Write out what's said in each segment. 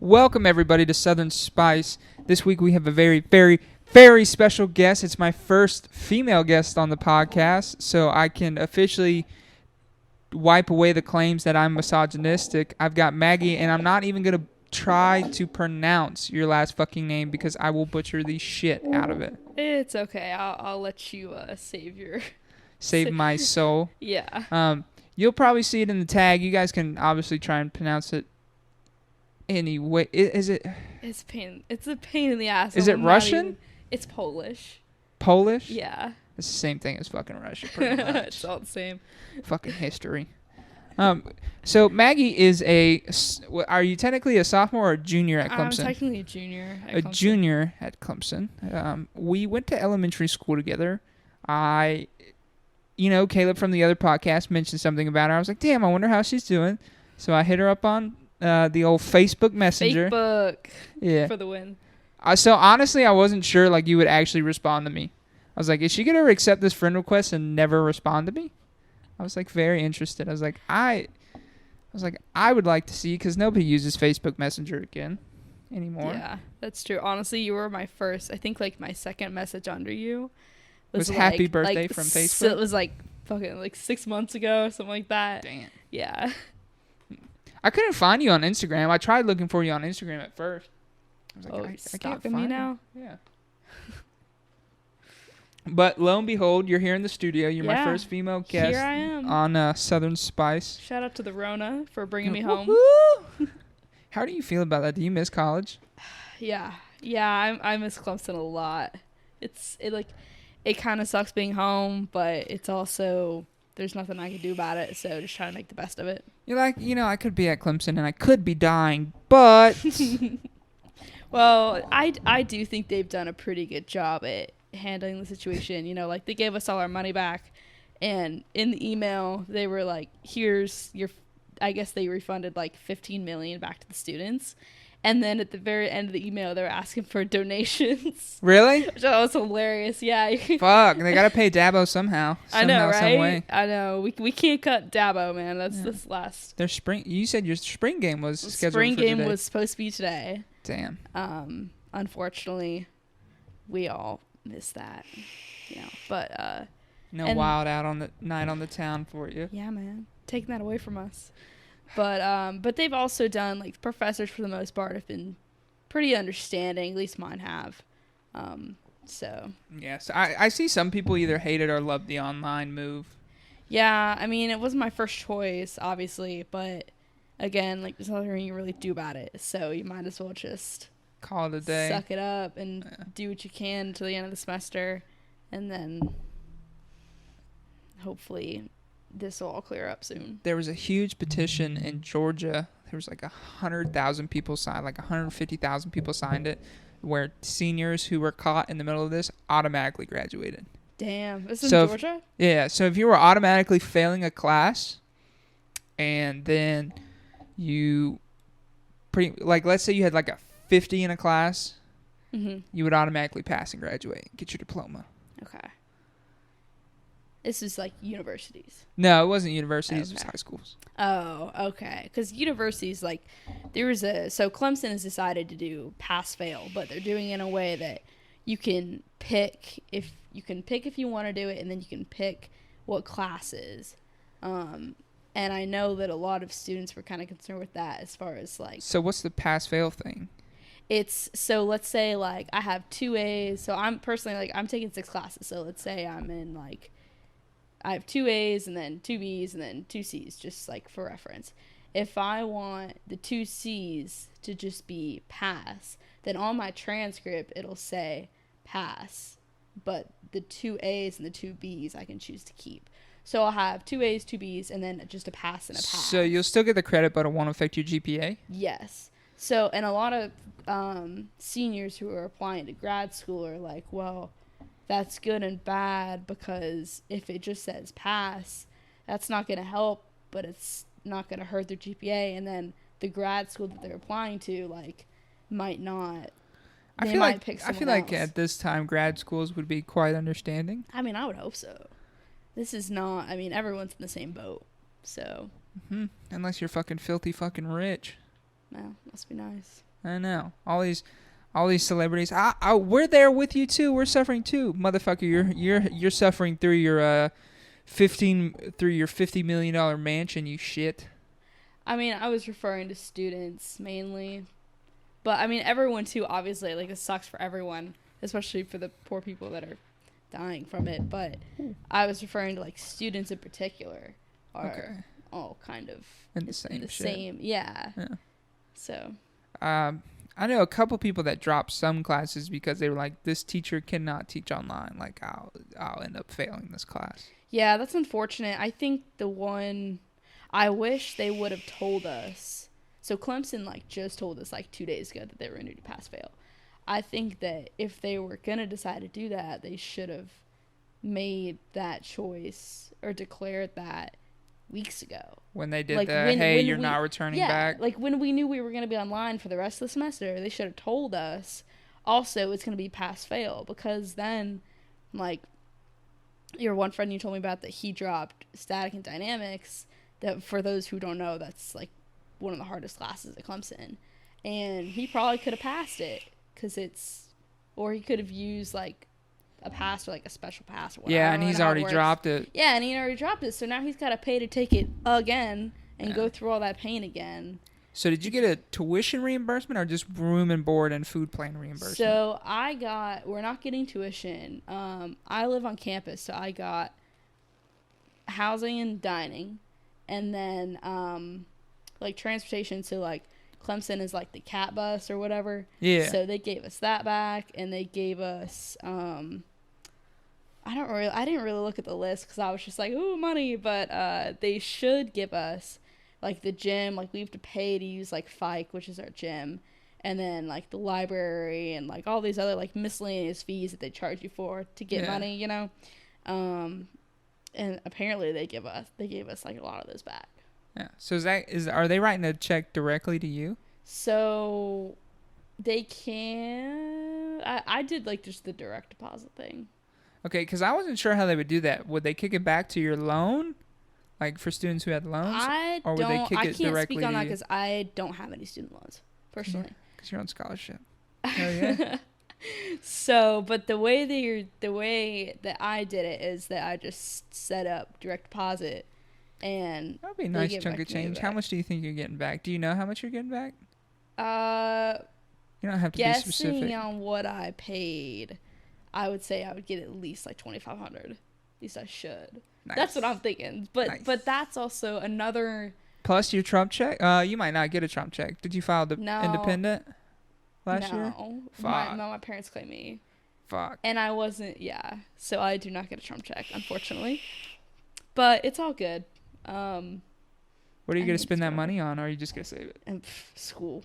Welcome, everybody, to Southern Spice. This week we have a very, very, very special guest. It's my first female guest on the podcast, so I can officially wipe away the claims that I'm misogynistic. I've got Maggie, and I'm not even going to try to pronounce your last fucking name because I will butcher the shit out of it. It's okay. I'll let you Save my soul. Yeah. You'll probably see it in the tag. You guys can obviously try and pronounce it anyway. Is it? It's a pain in the ass. Is it Russian? It's Polish. Polish? Yeah. It's the same thing as fucking Russia, pretty much. It's all the same. Fucking history. So Maggie is are you technically a sophomore or a junior at Clemson? I'm technically a junior at Clemson. Junior at Clemson. We went to elementary school together. Caleb from the other podcast mentioned something about her. I was like, damn, I wonder how she's doing. So I hit her up on the old Facebook Messenger. Facebook. Yeah. For the win. So honestly, I wasn't sure like you would actually respond to me. I was like, is she gonna accept this friend request and never respond to me? I was like very interested. I was like, I would like to see, because nobody uses Facebook Messenger again anymore. Yeah, that's true. Honestly, you were my first. I think like my second message under you was happy birthday from Facebook. So it was like fucking like 6 months ago, something like that. Damn. Yeah. I couldn't find you on Instagram. I tried looking for you on Instagram at first. I was like, I can't find me now. You. Yeah. But lo and behold, you're here in the studio. You're my first female guest. Here I am On Southern Spice. Shout out to the Rona for bringing me home. How do you feel about that? Do you miss college? Yeah. I miss Clemson a lot. It kind of sucks being home, but it's also there's nothing I can do about it. So just trying to make the best of it. You're like, I could be at Clemson and I could be dying, but well, I do think they've done a pretty good job at handling the situation. Like they gave us all our money back, and in the email they were like, here's your, I guess they refunded like $15 million back to the students, and then at the very end of the email they were asking for donations. Really? Which was hilarious. Yeah. Fuck, they gotta pay Dabo somehow. I know, right? Some way. I know. We can't cut Dabo, man. That's this last. Their spring. You said your spring game was scheduled spring for game today. was supposed to be today. Damn. Unfortunately, we all missed that. But no wild out on the night on the town for you. Yeah, man, taking that away from us. But they've also done, like, professors for the most part have been pretty understanding. At least mine have. So. Yeah, so I see some people either hate it or love the online move. Yeah, I mean, it wasn't my first choice, obviously, but again, like, there's nothing you can really do about it. So you might as well just call it a day. Suck it up and do what you can until the end of the semester, and then hopefully this will all clear up soon. There was a huge petition in Georgia. There was like 100,000 people signed, like 150,000 people signed it, where seniors who were caught in the middle of this automatically graduated. Damn. This is in Georgia? Yeah. So if you were automatically failing a class, and then you let's say you had like a 50 in a class, you would automatically pass and graduate, get your diploma. Okay. This is like universities. No, it wasn't universities. Okay. It was high schools. Oh, okay. Because universities, like, so Clemson has decided to do pass-fail, but they're doing it in a way that you can pick if you want to do it, and then you can pick what classes. And I know that a lot of students were kind of concerned with that as far as, like... So what's the pass-fail thing? So let's say, like, I have 2 A's. So I'm personally, like, I'm taking 6 classes. So let's say I'm in, like, I have 2 A's and then 2 B's and then 2 C's, just, like, for reference. If I want the 2 C's to just be pass, then on my transcript it'll say pass. But the 2 A's and the 2 B's I can choose to keep. So I'll have 2 A's, 2 B's, and then just a pass and a pass. So you'll still get the credit, but it won't affect your GPA? Yes. So, and a lot of seniors who are applying to grad school are like, well, that's good and bad, because if it just says pass, that's not going to help, but it's not going to hurt their GPA. And then the grad school that they're applying to, like, might not. I feel like at this time, grad schools would be quite understanding. I mean, I would hope so. This is not, I mean, everyone's in the same boat, so. Mm-hmm. Unless you're fucking filthy fucking rich. Well, must be nice. I know. All these celebrities. We're there with you too. We're suffering too, motherfucker. You're suffering through your $50 million mansion. You shit. I mean, I was referring to students mainly, but I mean everyone too. Obviously, like, it sucks for everyone, especially for the poor people that are dying from it. But I was referring to like students in particular are all kind of in the same. Yeah. So. I know a couple people that dropped some classes because they were like, this teacher cannot teach online. Like, I'll end up failing this class. Yeah, that's unfortunate. I think the one I wish they would have told us. So Clemson like just told us like 2 days ago that they were going to do pass fail. I think that if they were going to decide to do that, they should have made that choice or declared that weeks ago. When they did when you're not returning back. Like when we knew we were going to be online for the rest of the semester, they should have told us also it's going to be pass fail, because then, like, your one friend you told me about that he dropped static and dynamics, that for those who don't know, that's like one of the hardest classes at Clemson, and he probably could have passed it or he could have used like a pass or like a special pass or whatever. Yeah, and he's already dropped it. Yeah, and he already dropped it, so now he's got to pay to take it again and go through all that pain again. So did you get a tuition reimbursement or just room and board and food plan reimbursement? So we're not getting tuition. I live on campus, so I got housing and dining, and then like transportation. So like Clemson is like the cat bus or whatever. Yeah. So they gave us that back, and they gave us I didn't really look at the list because I was just like, ooh, money, but they should give us like the gym, like we have to pay to use like FIKE, which is our gym, and then like the library and like all these other like miscellaneous fees that they charge you for to get money, you know. And apparently they gave us like a lot of those back. Yeah. So are they writing a check directly to you? So they can. I did like just the direct deposit thing. Okay, because I wasn't sure how they would do that. Would they kick it back to your loan, like for students who had loans? I can't speak on that because I don't have any student loans personally. Because you're on scholarship. Oh yeah. So, but the way that I did it is that I just set up direct deposit, and that'd be a nice chunk of change. How much do you think you're getting back? Do you know how much you're getting back? You don't have to be specific. Guessing on what I paid, I would say I would get at least like $2,500. At least I should. Nice. That's what I'm thinking. But that's also another. Plus your Trump check. You might not get a Trump check. Did you file the independent last year? No. My parents claim me. Fuck. And I wasn't. Yeah. So I do not get a Trump check, unfortunately. But it's all good. What are you gonna spend that money on, or are you just gonna save it? And school.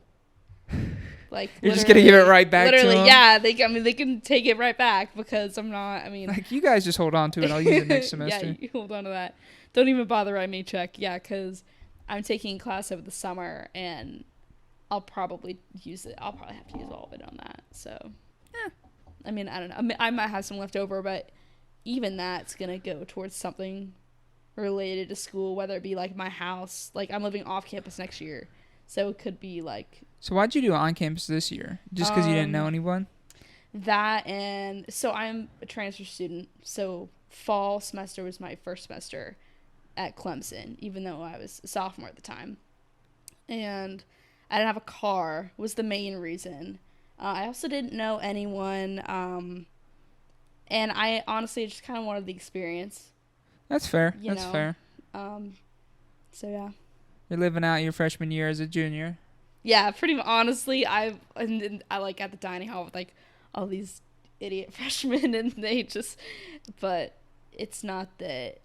Like you're just gonna give it right back to them? Yeah. They can take it right back because I'm not. I mean, like, you guys just hold on to it. I'll use it next semester. Yeah, you hold on to that. Don't even bother writing me a check. Yeah, because I'm taking class over the summer, and I'll probably use it. I'll probably have to use all of it on that. So, I mean, I don't know. I might have some left over, but even that's gonna go towards something related to school, whether it be like my house. Like, I'm living off campus next year, so it could be like. So why'd you do it on campus this year? Just because you didn't know anyone? That, and so I'm a transfer student, so fall semester was my first semester at Clemson, even though I was a sophomore at the time. And I didn't have a car, was the main reason. I also didn't know anyone, and I honestly just kind of wanted the experience. That's fair. That's fair. So, yeah. You're living out your freshman year as a junior. Yeah, pretty much. Honestly, I like at the dining hall with like all these idiot freshmen, and they just, but it's not that.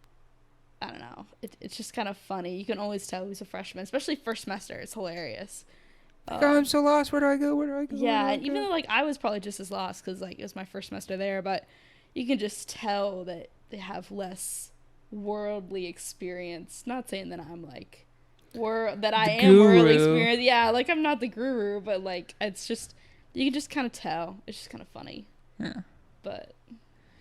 I don't know. It's just kind of funny. You can always tell who's a freshman, especially first semester. It's hilarious. I'm so lost. Where do I go? Yeah, even though like I was probably just as lost because like it was my first semester there, but you can just tell that they have less worldly experience. Not saying that I'm like. I am worldly experienced. Yeah, like I'm not the guru, but like it's just you can just kind of tell. It's just kind of funny. Yeah. But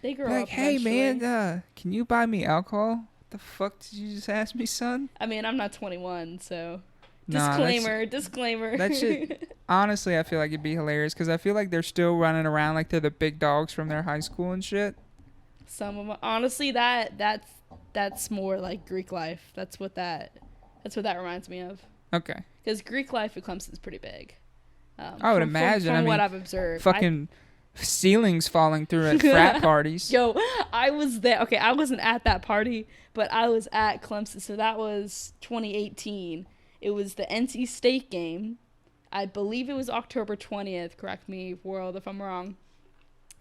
they grow like, up. Hey eventually. man, can you buy me alcohol? What the fuck did you just ask me, son? I mean, I'm not 21, so Nah, Disclaimer. that shit. Honestly, I feel like it'd be hilarious because I feel like they're still running around like they're the big dogs from their high school and shit. Some of them, honestly, that's more like Greek life. That's what that reminds me of. Okay. Because Greek life at Clemson's pretty big. I would imagine. From I mean, what I've observed, fucking ceilings falling through at frat parties. Yo, I was there. Okay, I wasn't at that party, but I was at Clemson. So that was 2018. It was the NC State game. I believe it was October 20th. Correct me, world, if I'm wrong.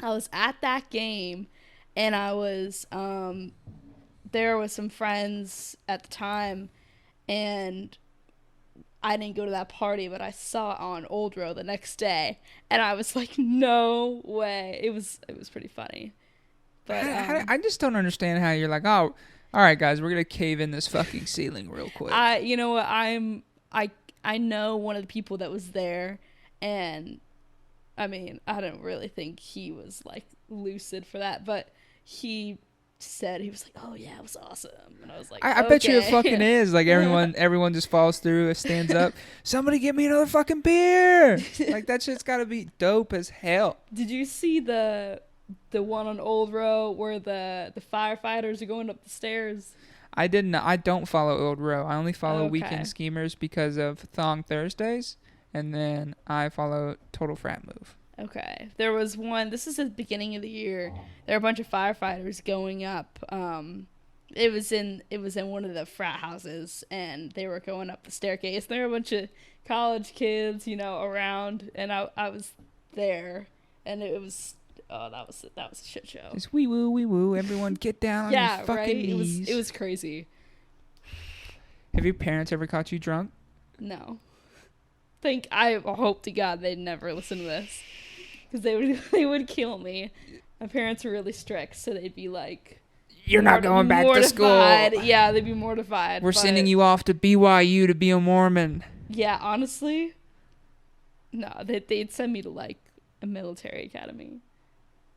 I was at that game, and I was there with some friends at the time, and I didn't go to that party, but I saw it on Old Row the next day, and I was like, no way. It was pretty funny. But I just don't understand how you're like, oh, all right, guys, we're gonna cave in this fucking ceiling real quick. You know what? I know one of the people that was there, and I mean, I don't really think he was like lucid for that, but he said, he was like, oh yeah, it was awesome. And I was like, I bet you it fucking is. Like everyone just falls through, stands up, somebody get me another fucking beer. Like that shit's gotta be dope as hell. Did you see the one on Old Row where the firefighters are going up the stairs? I didn't. I don't follow Old Row. I only follow Okay. Weekend Schemers because of Thong Thursdays, and then I follow Total Frat Move. Okay. There was one. This is at the beginning of the year. There were a bunch of firefighters going up. It was in one of the frat houses, and they were going up the staircase. There were a bunch of college kids, around, and I was there, and it was. Oh, that was a shit show. Just wee woo, everyone get down on your fucking right? knees. It was crazy. Have your parents ever caught you drunk? No. I hope to God they'd never listen to this, because they would kill me. My parents were really strict, so they'd be like, "You're not going back to school." Yeah, they'd be mortified. We're sending you off to BYU to be a Mormon. Yeah, honestly, no, they'd send me to like a military academy.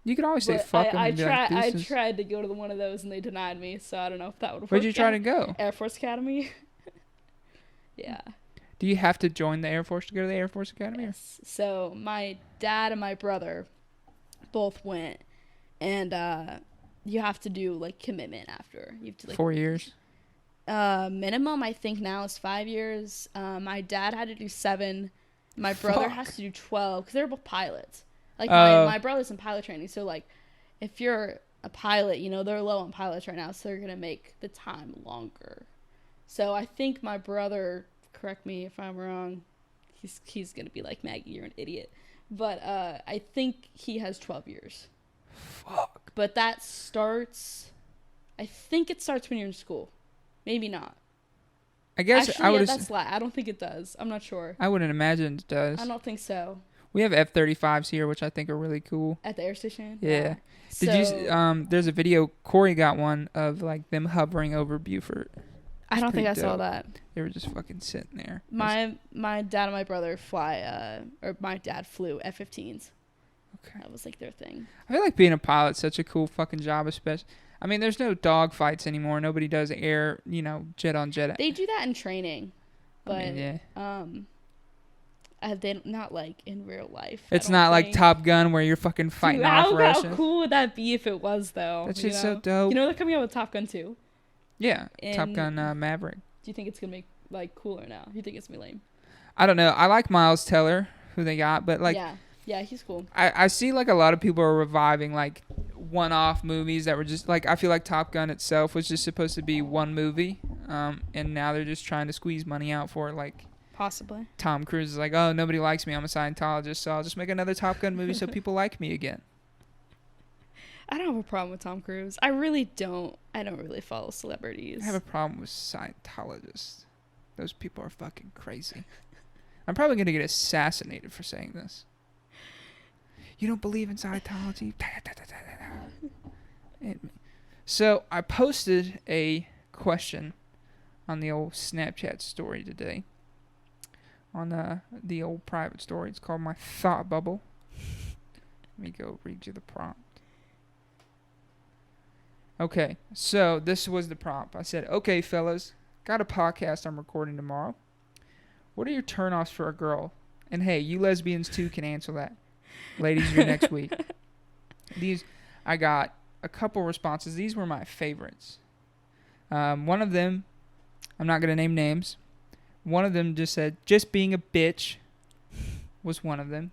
You could always say fuck them. I tried to go to one of those, and they denied me, so I don't know if that would work. Where'd you try to go? Air Force Academy. Yeah. Do you have to join the Air Force to go to the Air Force Academy? Yes. So my dad and my brother both went, and you have to do like commitment after. You have to 4 years. Minimum I think now is 5 years. My dad had to do 7. My brother has to do 12 because they're both pilots. Like my brother's in pilot training, so like if you're a pilot, they're low on pilots right now, so they're gonna make the time longer. So I think my brother, correct me if I'm wrong, he's gonna be like, Maggie, you're an idiot, but I think he has 12 years. Fuck. But I think it starts when you're in school, maybe not. I guess actually, I would. That's lie. I don't think it does. I'm not sure. I wouldn't imagine it does. I don't think so. We have F-35s here, which I think are really cool. At the air station? Yeah. Did you? There's a video. Corey got one of like them hovering over Beaufort. I don't think I saw that. They were just fucking sitting there. My dad and my brother my dad flew F-15s. Okay. That was like their thing. I feel like being a pilot's such a cool fucking job, especially. I mean, there's no dog fights anymore. Nobody does air, jet on jet. They do that in training, but I mean, yeah. they not like in real life. It's not like Top Gun where you're fucking fighting off Russians. How cool would that be if it was though? That shit's so dope. They're coming out with Top Gun 2. Yeah, Top Gun Maverick. Do you think it's gonna make like cooler now? Do you think it's gonna be lame? I don't know. I like Miles Teller, who they got, but like, yeah, he's cool. I see like a lot of people are reviving like one-off movies that were just like, I feel like Top Gun itself was just supposed to be one movie, and now they're just trying to squeeze money out for it. Like, possibly Tom Cruise is like, oh, nobody likes me, I'm a Scientologist, so I'll just make another Top Gun movie so people like me again. I don't have a problem with Tom Cruise. I really don't. I don't really follow celebrities. I have a problem with Scientologists. Those people are fucking crazy. I'm probably going to get assassinated for saying this. You don't believe in Scientology? So I posted a question on the old Snapchat story today. On the old private story. It's called My Thought Bubble. Let me go read you the prompt. Okay, so this was the prompt. I said, okay, fellas, got a podcast I'm recording tomorrow. What are your turnoffs for a girl? And hey, you lesbians too can answer that. Ladies, you're next week. I got a couple responses. These were my favorites. One of them, I'm not going to name names. One of them just said, just being a bitch was one of them.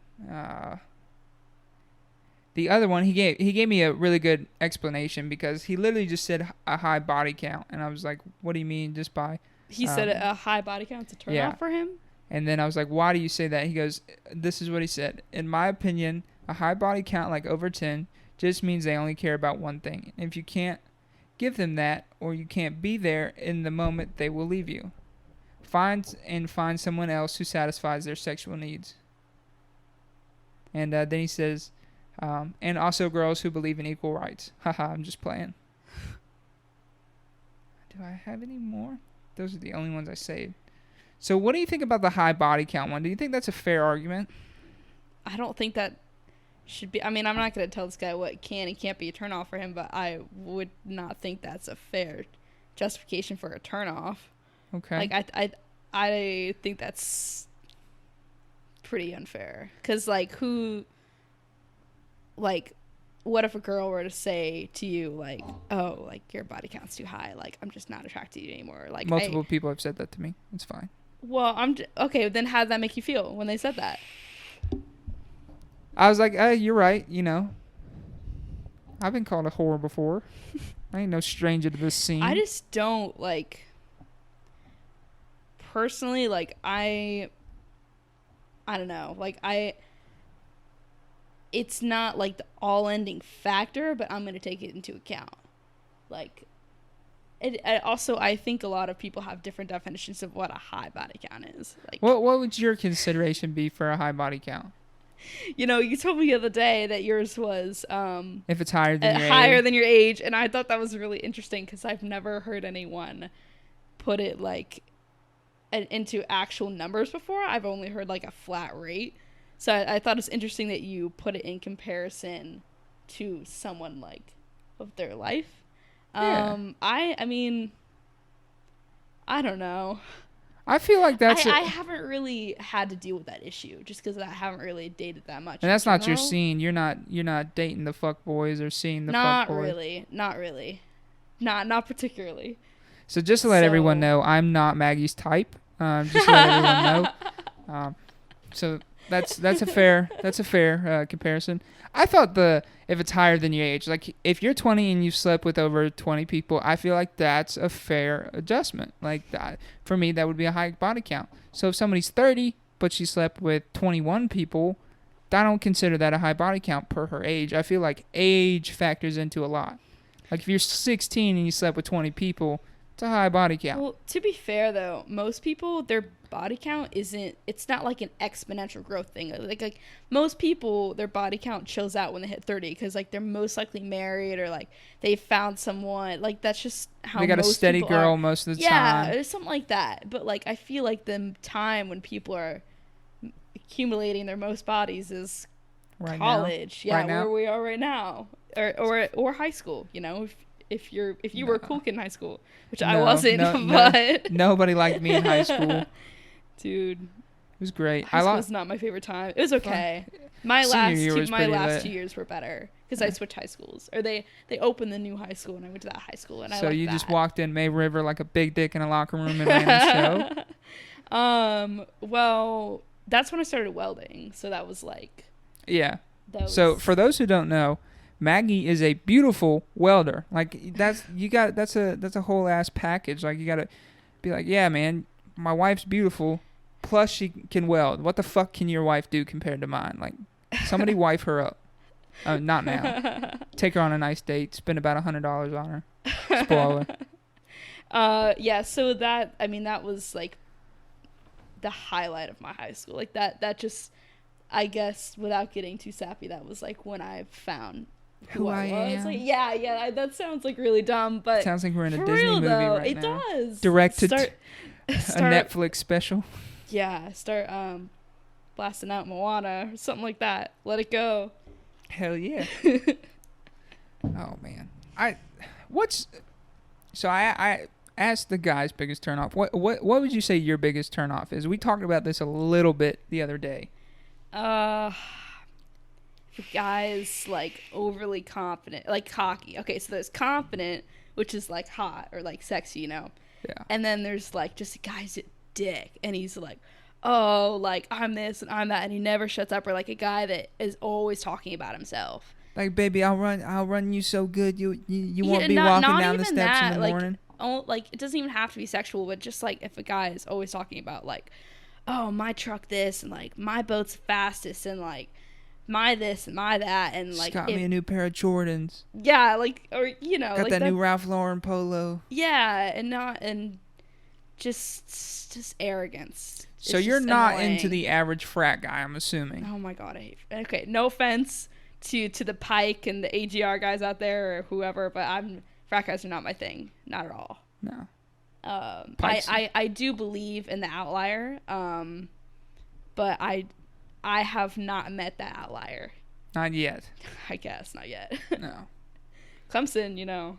The other one, he gave me a really good explanation because he literally just said a high body count. And I was like, what do you mean just by... He said a high body count's a turn off for him? And then I was like, why do you say that? He goes, this is what he said. In my opinion, a high body count like over 10 just means they only care about one thing. And if you can't give them that or you can't be there in the moment, they will leave you. Find someone else who satisfies their sexual needs. And then he says, and also girls who believe in equal rights. Haha, I'm just playing. Do I have any more? Those are the only ones I saved. So what do you think about the high body count one? Do you think that's a fair argument? I don't think that should be. I mean, I'm not going to tell this guy what can and can't be a turnoff for him, but I would not think that's a fair justification for a turnoff. Okay. Like, I think that's pretty unfair. Because, like, what if a girl were to say to you, like, oh, like, your body count's too high. Like, I'm just not attracted to you anymore. Like, multiple people have said that to me. It's fine. Well, okay, then how did that make you feel when they said that? I was like, you're right, you know. I've been called a whore before. I ain't no stranger to this scene. I just don't, like, personally, like, I don't know. Like, it's not, like, the all-ending factor, but I'm going to take it into account. Like, I think a lot of people have different definitions of what a high body count is. Like, what would your consideration be for a high body count? You know, you told me the other day that yours was if it's higher than your age, and I thought that was really interesting because I've never heard anyone put it like into actual numbers before. I've only heard like a flat rate. So I thought it's interesting that you put it in comparison to someone like of their life. Yeah. I mean, I don't know. I feel like that's... I haven't really had to deal with that issue just because I haven't really dated that much. And that's not your scene. You're not dating the fuck boys or seeing the fuck boys. Not really. Not particularly. So just to let everyone know, I'm not Maggie's type. Just to let everyone know. So that's a fair comparison. I thought if it's higher than your age, like if you're 20 and you've slept with over 20 people, I feel like that's a fair adjustment. Like that, for me, that would be a high body count. So if somebody's 30 but she slept with 21 people, I don't consider that a high body count per her age. I feel like age factors into a lot. Like if you're 16 and you slept with 20 people, it's a high body count. Well, to be fair though, most people, their body count it's not like an exponential growth thing. Like most people, their body count chills out when they hit 30 because like they're most likely married or like they found someone. Like that's just how they got most a steady people girl are. most of the time. Yeah, something like that. But like I feel like the time when people are accumulating their most bodies is college. Right where we are right now, or high school. You know, if you were a cool kid in high school, which I wasn't, but nobody liked me in high school. Dude, it was great. High school was not my favorite time. It was okay. My last 2 years were better because I switched high schools, or they opened the new high school and I went to that high school and I liked that. So you just walked in May River like a big dick in a locker room and ran the show. Well, that's when I started welding, so that was like So for those who don't know, Maggie is a beautiful welder. Like that's a whole ass package. Like you gotta be like, yeah, man, my wife's beautiful. Plus, she can weld. What the fuck can your wife do compared to mine? Like, somebody wife her up. Not now. Take her on a nice date. Spend about $100 on her. Spoiler. Yeah. So that was like the highlight of my high school. Like that just, I guess, without getting too sappy, that was like when I found who I was. Like, yeah. That sounds like really dumb, but sounds like we're in a Disney movie right now. It does. Directed a Netflix special. Yeah, start blasting out Moana or something like that. Let it go. Hell yeah. Oh man. I ask the guy's biggest turnoff. What would you say your biggest turnoff is? We talked about this a little bit the other day. If a guy's like overly confident, like cocky. Okay, so there's confident, which is like hot or like sexy, you know. Yeah. And then there's like just a guy's a dick, and he's like, oh, like I'm this and I'm that, and he never shuts up. Or like a guy that is always talking about himself. Like, baby, I'll run you so good. You won't be walking down the steps in the morning. Like it doesn't even have to be sexual, but just like if a guy is always talking about like, oh, my truck this and like my boat's fastest and like my this and my that and like got me a new pair of Jordans. Yeah, like, or you know, got like that new Ralph Lauren polo. Yeah, and just arrogance. So you're not into the average frat guy, I'm assuming. Oh my god, I hate. Okay, no offense to the Pike and the AGR guys out there or whoever, but frat guys are not my thing, not at all. No. I do believe in the outlier, but I have not met that outlier. Not yet. I guess not yet. No. Clemson, you know,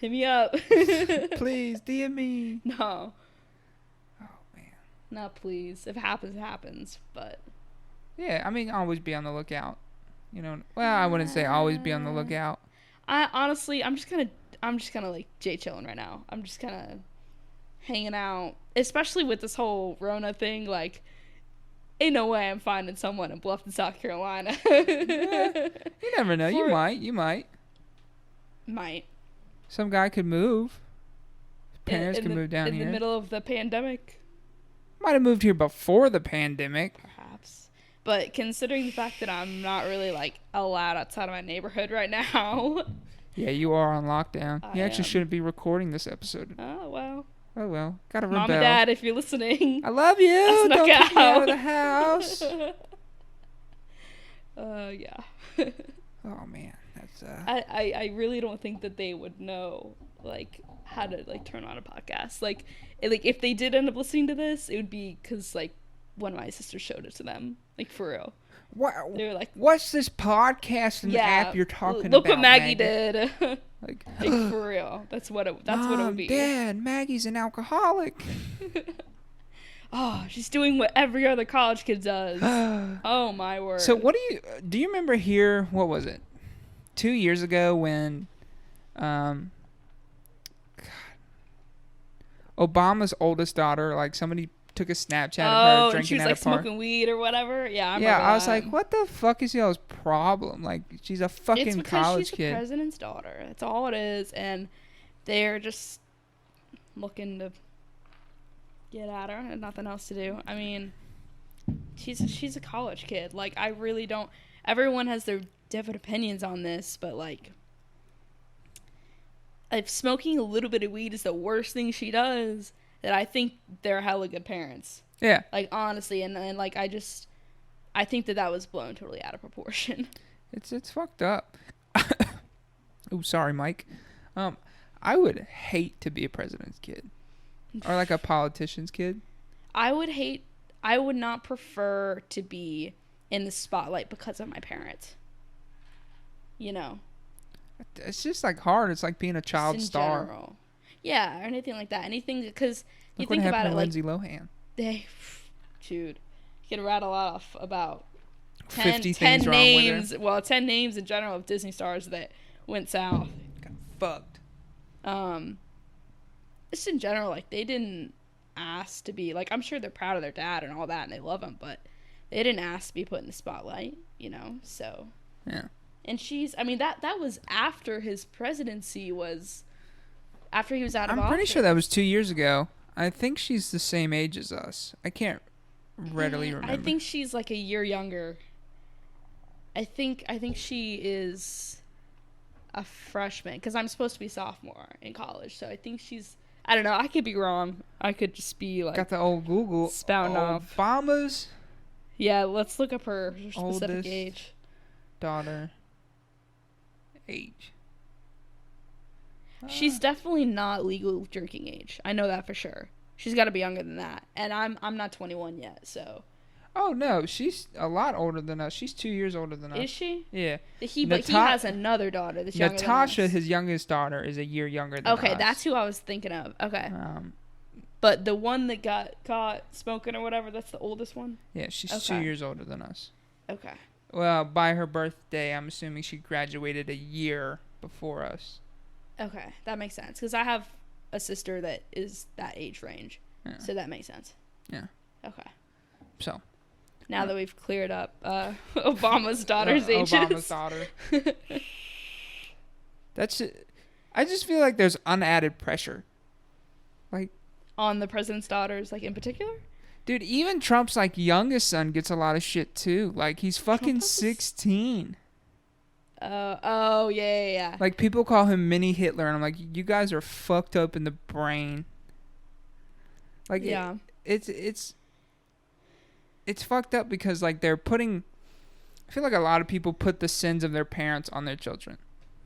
hit me up. Please DM me. No. Oh man. No, please. If it happens, it happens. But yeah, I mean, always be on the lookout. You know, well, I wouldn't say always be on the lookout. I honestly, I'm just kind of like Jay chilling right now. I'm just kind of hanging out, especially with this whole Rona thing. Like, ain't no way I'm finding someone in Bluffton, South Carolina. Yeah, you never know. You might. Might. Some guy could move. Parents could move down here. In the middle of the pandemic. Might have moved here before the pandemic. Perhaps. But considering the fact that I'm not really, like, allowed outside of my neighborhood right now. Yeah, you are on lockdown. You actually am. shouldn't be recording this episode. Oh, well. Oh, well. Gotta rebel. Mom and Dad, if you're listening. I love you. Don't kick me out of the house. Yeah. Oh, man. That's, I really don't think that they would know, like, how to, like, turn on a podcast. Like, if they did end up listening to this, it would be because, like, one of my sisters showed it to them. Like, for real. What? They were like, what's this podcast and app you're talking about? Look what Maggie did. Like, for real. That's what it would be. Dad, Maggie's an alcoholic. Oh, she's doing what every other college kid does. Oh, my word. So what do you remember here, what was it? 2 years ago when Obama's oldest daughter, like somebody took a Snapchat of her drinking and she was at like a park. smoking weed or whatever. Yeah, I remember Yeah, I was that. like, what the fuck is y'all's problem? Like, she's a fucking it's because college she's kid. the president's daughter. That's all it is, and they're just looking to get at her and nothing else to do. I mean, she's a college kid. Like, I really don't. Everyone has their different opinions on this, but like, if smoking a little bit of weed is the worst thing she does, that I think they're hella good parents. Yeah. Like, honestly, and like, I think that was blown totally out of proportion. It's fucked up. Oh, sorry, Mike. I would hate to be a president's kid. Or like a politician's kid. I would not prefer to be in the spotlight because of my parents. You know? It's just like hard. It's like being a child star. General. Yeah, or anything like that. Anything, because you Look think what about happened it, to like, Lindsay Lohan. Dude, you can rattle off about 10 10 wrong names. with her. Well, 10 names in general of Disney stars that went south. Got fucked. Just in general, like, they didn't ask to be, like, I'm sure they're proud of their dad and all that, and they love him, but they didn't ask to be put in the spotlight, you know, so. Yeah. And I mean, that was after his presidency after he was out of office. I'm pretty sure that was 2 years ago. I think she's the same age as us. I can't readily remember. I think she's like a year younger. I think she is a freshman because I'm supposed to be sophomore in college. So I think she's, I don't know. I could be wrong. I could just be like. Got the old Google. Spouting off. Obama's. Yeah, let's look up her specific oldest age. Daughter. Age. She's definitely not legal drinking age. I know that for sure. She's got to be younger than that, and I'm not 21 yet, so. Oh no, she's a lot older than us. She's 2 years older than us. Is she? Yeah. But he has another daughter that's younger Natasha, than us. his youngest daughter, is a year younger than us. Okay, that's who I was thinking of. Okay. But the one that got caught smoking or whatever, that's the oldest one? Yeah, she's 2 years older than us. Okay. Well, by her birthday, I'm assuming she graduated a year before us. Okay, that makes sense. Because I have a sister that is that age range. Yeah. So that makes sense. Yeah. Okay. So. Now that we've cleared up Obama's daughter's ages. Obama's daughter. That's it. I just feel like there's unadded pressure. Like. On the president's daughters, like, in particular? Dude, even Trump's, like, youngest son gets a lot of shit, too. Like, he's fucking 16. Oh, yeah. Like, people call him mini Hitler, and I'm like, you guys are fucked up in the brain. Like, yeah. It's fucked up because, like, they're putting... I feel like a lot of people put the sins of their parents on their children.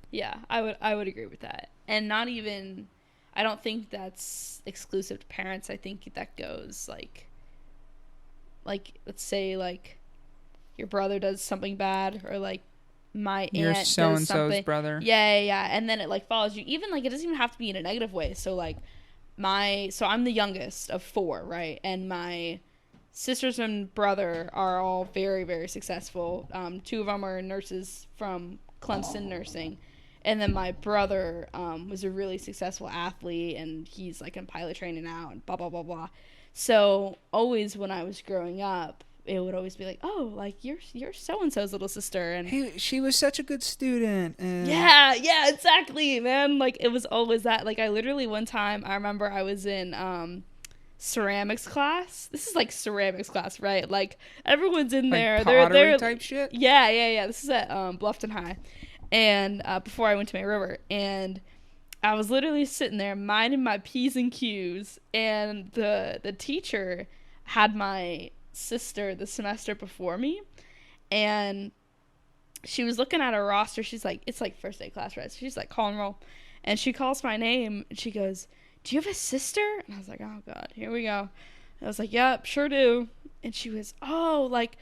Yeah, I would agree with that. And not even... I don't think that's exclusive to parents. I think that goes, like, let's say, like, your brother does something bad, or, like, my aunt your does something. Your so-and-so's brother. Yeah. And then it, like, follows you. Even, like, it doesn't even have to be in a negative way. So, like, so I'm the youngest of 4, right? And my sisters and brother are all very, very successful. 2 of them are nurses from Clemson Nursing. And then my brother was a really successful athlete, and he's, like, in pilot training now, and blah, blah, blah, blah. So always when I was growing up, it would always be like, oh, like, you're so-and-so's little sister. And hey, she was such a good student. And yeah, exactly, man. Like, it was always that. Like, I literally one time, I remember I was in ceramics class. This is, like, ceramics class, right? Like, everyone's in there. Pottery type shit? Yeah. This is at Bluffton High. And before I went to my river, and I was literally sitting there minding my P's and Q's, and the teacher had my sister the semester before me, and she was looking at her roster. She's like, it's like first day class, right? So she's like, call and roll, and she calls my name, and she goes, do you have a sister? And I was like, oh god, here we go. And I was like, yep, sure do. And she was, oh, like,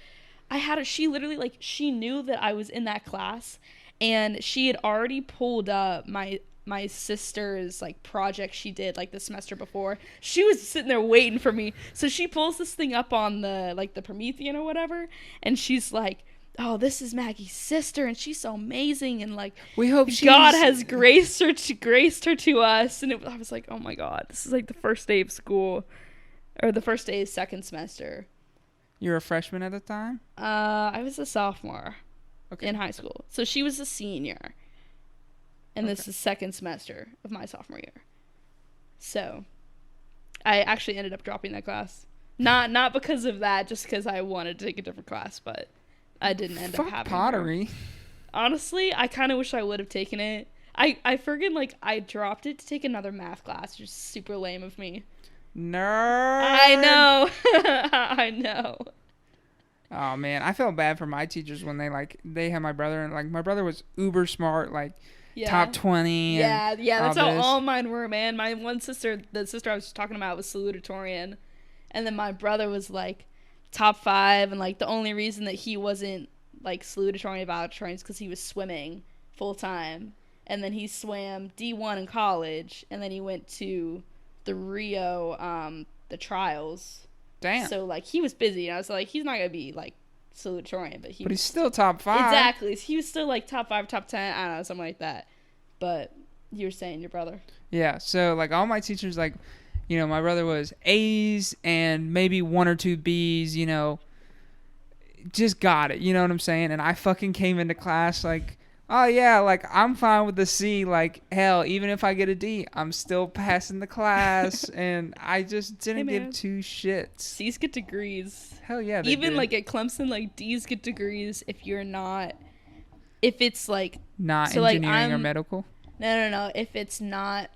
she literally, like, she knew that I was in that class. And she had already pulled up my sister's, like, project she did, like, the semester before. She was sitting there waiting for me. So she pulls this thing up on the, like, the Promethean or whatever. And she's like, oh, this is Maggie's sister, and she's so amazing. And, like, we hope God has graced her to us. And I was like, oh, my God. This is, like, the first day of school. Or the first day of second semester. You were a freshman at the time? I was a sophomore. Okay. In high school. So she was a senior. And this is second semester of my sophomore year. So I actually ended up dropping that class. Not because of that, just because I wanted to take a different class, but I didn't end up having pottery. Her. Honestly, I kind of wish I would have taken it. I friggin', like, I dropped it to take another math class, which is super lame of me. Nerd. I know. I know. Oh man, I felt bad for my teachers when they had my brother, and, like, my brother was uber smart, like, top 20. Yeah, that's how all mine were, man. My one sister, the sister I was talking about, was salutatorian, and then my brother was, like, top 5, and, like, the only reason that he wasn't, like, salutatorian valedictorian is because he was swimming full time, and then he swam D1 in college, and then he went to the Rio, the trials. Damn. So, like, he was busy, and I was like, he's not gonna be, like, salutatorian, but he's still top 5. Exactly. He was still, like, top 5, top 10, I don't know, something like that. But you were saying your brother. Yeah, so, like, all my teachers, like, you know, my brother was A's and maybe 1 or 2 B's, you know, just got it, you know what I'm saying? And I fucking came into class, like, oh yeah, like, I'm fine with the C, like, hell, even if I get a D, I'm still passing the class, and I just didn't give 2 shits. C's get degrees. Hell yeah, they even did. Like, at Clemson, like, D's get degrees if it's, like... Not so engineering, like, or medical? No, if it's not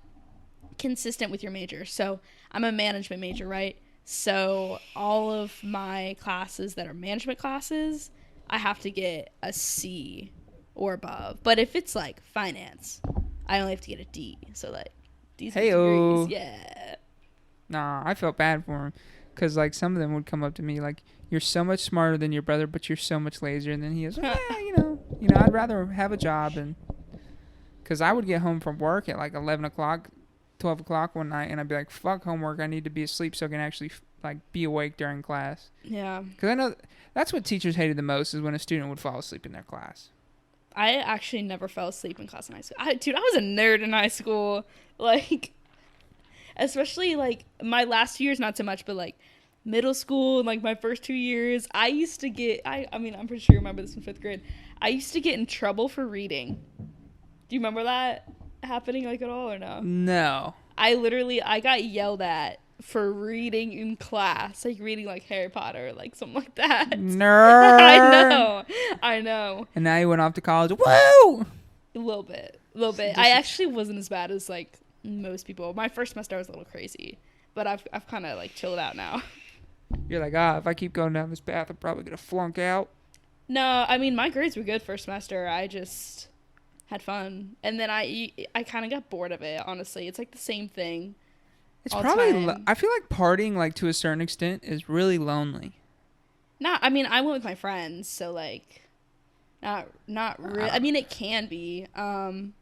consistent with your major. So, I'm a management major, right? So, all of my classes that are management classes, I have to get a C or above. But if it's, like, finance, I only have to get a D. So, like, D's get degrees. Yeah. Nah, I felt bad for him. Because, like, some of them would come up to me, like, you're so much smarter than your brother, but you're so much lazier than he is. I'd rather have a job. And because I would get home from work at, like, 11 o'clock, 12 o'clock one night, and I'd be like, fuck homework. I need to be asleep so I can actually, like, be awake during class. Yeah. Because I know that's what teachers hated the most is when a student would fall asleep in their class. I actually never fell asleep in class in high school. I was a nerd in high school. Like, especially, like, my last 2 years, not so much, but, like, middle school and, like, my first 2 years, I used to get, I mean, I'm pretty sure you remember this in 5th grade. I used to get in trouble for reading. Do you remember that happening, like, at all or no? No. I got yelled at for reading in class, like reading like Harry Potter, like something like that. Nerd. I know. And now you went off to college. Woo! A little bit. I actually wasn't as bad as like most people. My first semester I was a little crazy, but I've kind of like chilled out now. You're like, if I keep going down this path, I'm probably gonna flunk out. No, I mean my grades were good first semester. I just had fun, and then I kind of got bored of it. Honestly, it's like the same thing. It's probably. I feel like partying, like to a certain extent, is really lonely. I mean, I went with my friends, so like, not really. I mean, it can be. I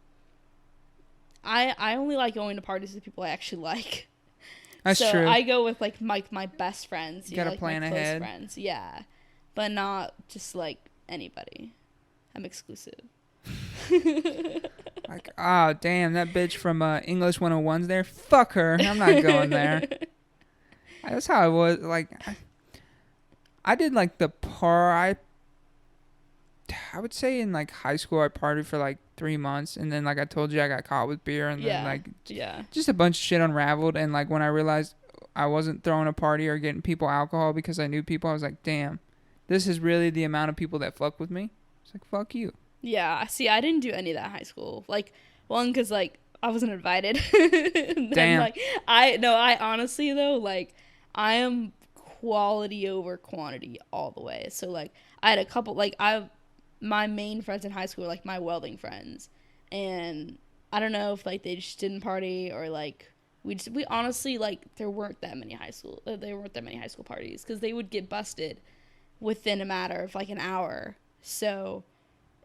only like going to parties with people I actually like. That's so true. I go with like my best friends. You gotta like plan my ahead. Close friends, yeah, but not just like anybody. I'm exclusive. Like, damn, that bitch from English 101's there. Fuck her. I'm not going there. That's how I was. Like, I did like I would say in like high school I partied for like 3 months, and then like I told you I got caught with beer, and then like just a bunch of shit unraveled. And like when I realized I wasn't throwing a party or getting people alcohol because I knew people, I was like, damn, this is really the amount of people that fuck with me. It's like, fuck you. Yeah, see, I didn't do any of that in high school. Like, one, because, like, I wasn't invited. Then, damn. Like, I honestly, though, like, I am quality over quantity all the way. So, like, I had a couple, like, my main friends in high school were, like, my welding friends. And I don't know if, like, they just didn't party or, like, we honestly, like, there weren't that many high school parties because they would get busted within a matter of, like, an hour. So...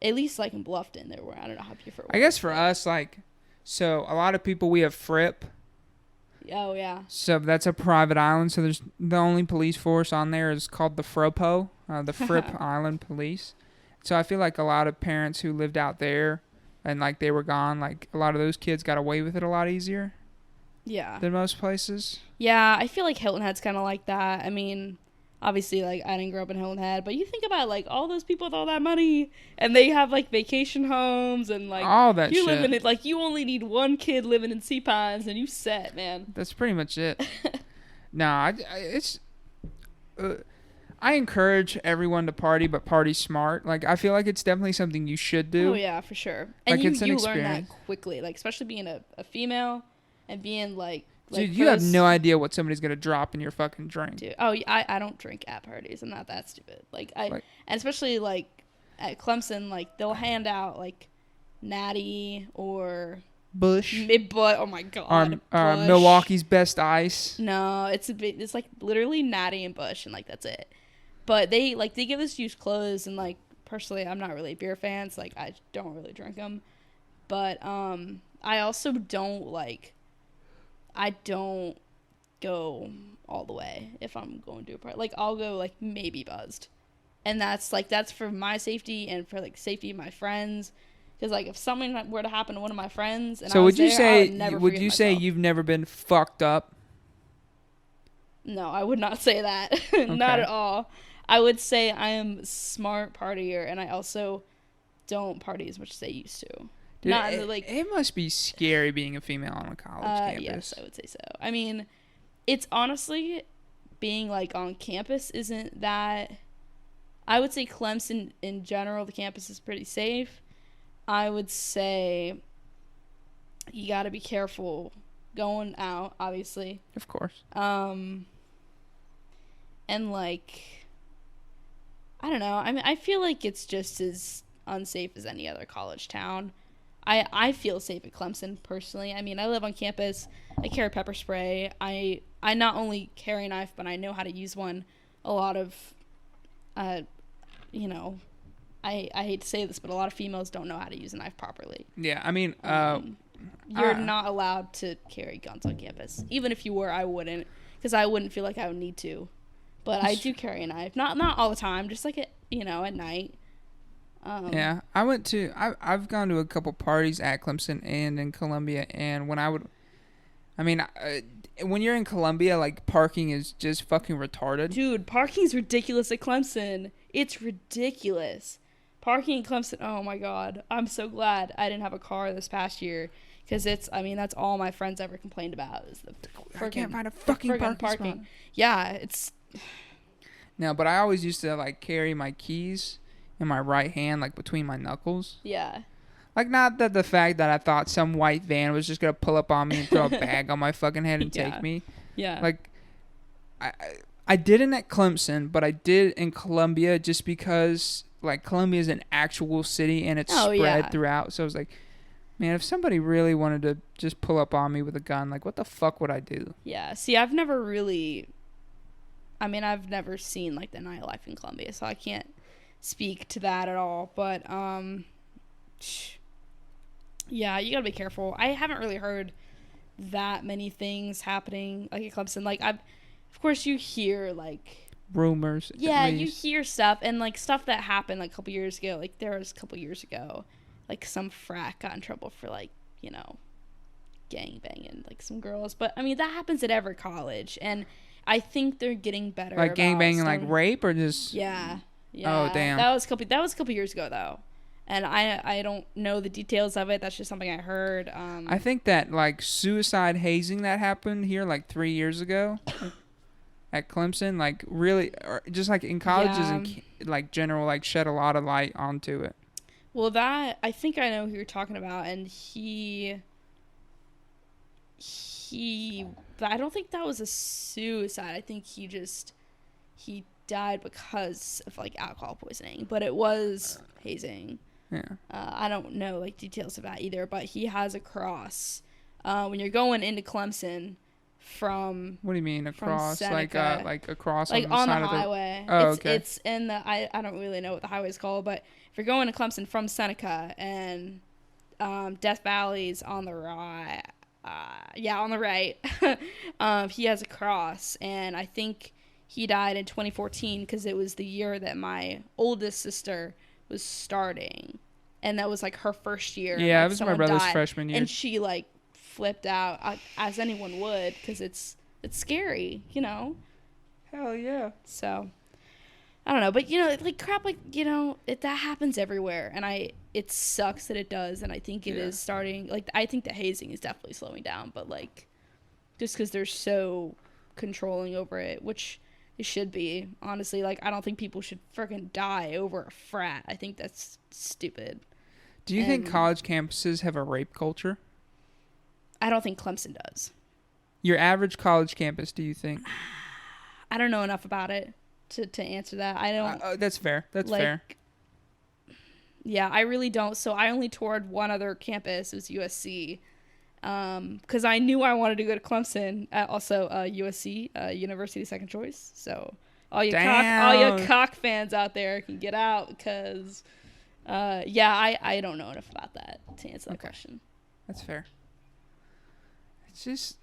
At least, like, in Bluffton, there were, I don't know how people... I guess for us, like, so a lot of people, we have Fripp. Oh, yeah. So that's a private island. So there's the only police force on there is called the FROPO, the Fripp Island Police. So I feel like a lot of parents who lived out there and, like, they were gone, like, a lot of those kids got away with it a lot easier. Yeah. Than most places. Yeah, I feel like Hilton Head's kind of like that. I mean... Obviously, like, I didn't grow up in Hilton Head, but you think about, like, all those people with all that money, and they have, like, vacation homes, and, like, all that you shit. live in it, like, you only need one kid living in Sea Pines, and you set, man. That's pretty much it. I encourage everyone to party, but party smart. Like, I feel like it's definitely something you should do. Oh, yeah, for sure. And like, you it's an learn experience. that quickly, like, especially being a female, and being, like... Dude, you have no idea what somebody's gonna drop in your fucking drink. Dude, I don't drink at parties. I'm not that stupid. And especially like at Clemson, like they'll hand out like Natty or Bush. Oh my god. Bush. Milwaukee's best ice. No, it's like literally Natty and Bush, and like that's it. But they give us used clothes, and like personally, I'm not really a beer fan, so like I don't really drink them. But I also don't like. I don't go all the way if I'm going to a party. Like, I'll go, like, maybe buzzed. And that's for my safety and for, like, safety of my friends. Because, like, if something were to happen to one of my friends and so I was would you myself. say you've never been fucked up? No, I would not say that. Okay. Not at all. I would say I am a smart partier, and I also don't party as much as I used to. Dude, it must be scary being a female on a college campus. Yes, I would say so. I mean, it's honestly, being, like, on campus isn't that... I would say Clemson, in general, the campus is pretty safe. I would say you got to be careful going out, obviously. Of course. And, like, I don't know. I mean, I feel like it's just as unsafe as any other college town. I feel safe at Clemson, personally. I mean, I live on campus. I carry pepper spray. I I not only carry a knife, but I know how to use one. A lot of, you know, I hate to say this, but a lot of females don't know how to use a knife properly. Yeah, I mean, you're not allowed to carry guns on campus. Even if you were, I wouldn't, because I wouldn't feel like I would need to. But I do carry a knife, not all the time, just like at night. Yeah, I've gone to a couple parties at Clemson and in Columbia, and when you're in Columbia, like, parking is just fucking retarded. Dude, parking's ridiculous at Clemson. It's ridiculous. Parking in Clemson, oh my god. I'm so glad I didn't have a car this past year, because that's all my friends ever complained about is the I can't find a fucking parking spot. Yeah, it's... No, but I always used to, like, carry my keys in my right hand, like, between my knuckles. Yeah. Like, not that the fact that I thought some white van was just going to pull up on me and throw a bag on my fucking head and take me. Yeah. Like, I didn't at Clemson, but I did in Columbia just because, like, Columbia is an actual city and it's spread throughout. So I was like, man, if somebody really wanted to just pull up on me with a gun, like, what the fuck would I do? Yeah. See, I've never seen, like, the nightlife in Columbia, so I can't speak to that at all. But, yeah, you gotta be careful. I haven't really heard that many things happening, like, at Clemson. Like, of course you hear, like, rumors. Yeah, you hear stuff, and, like, stuff that happened, like, a couple years ago. Like, there was a couple years ago, like, some frat got in trouble for, like, gang banging, like, some girls. But, I mean, that happens at every college, and I think they're getting better. Like, gang banging, like, rape, or just... Yeah. Oh, damn. That was a couple years ago, though. And I don't know the details of it. That's just something I heard. I think that, like, suicide hazing that happened here, like, 3 years ago at Clemson, like, really, or just, like, in colleges and, like, general, like, shed a lot of light onto it. Well, I think I know who you're talking about, and but I don't think that was a suicide. I think he died because of, like, alcohol poisoning, but it was hazing. Yeah. I don't know, like, details of that either, but he has a cross. When you're going into Clemson from... What do you mean, a cross? Seneca, like a cross like on the highway. Oh, okay. It's in the... I don't really know what the highway's called, but if you're going to Clemson from Seneca and Death Valley's on the right... on the right. He has a cross, and I think he died in 2014 because it was the year that my oldest sister was starting, and that was, like, her first year. Yeah, like, it was my brother's freshman year, and she, like, flipped out, as anyone would, because it's scary, Hell yeah. So I don't know, but like, crap, like, that happens everywhere, and it sucks that it does, and I think it is starting, like, I think the hazing is definitely slowing down, but, like, just because they're so controlling over it, which it should be, honestly. Like, I don't think people should freaking die over a frat. I think that's stupid. Do you think college campuses have a rape culture? I don't think Clemson does. Your average college campus, do you think? I don't know enough about it to answer that. I don't... that's fair. That's fair. Yeah, I really don't. So I only toured one other campus. It was USC. Because I knew I wanted to go to Clemson. Also, USC, University Second Choice. So all you cock fans out there can get out, because, I don't know enough about that to answer that question. That's fair. It's just...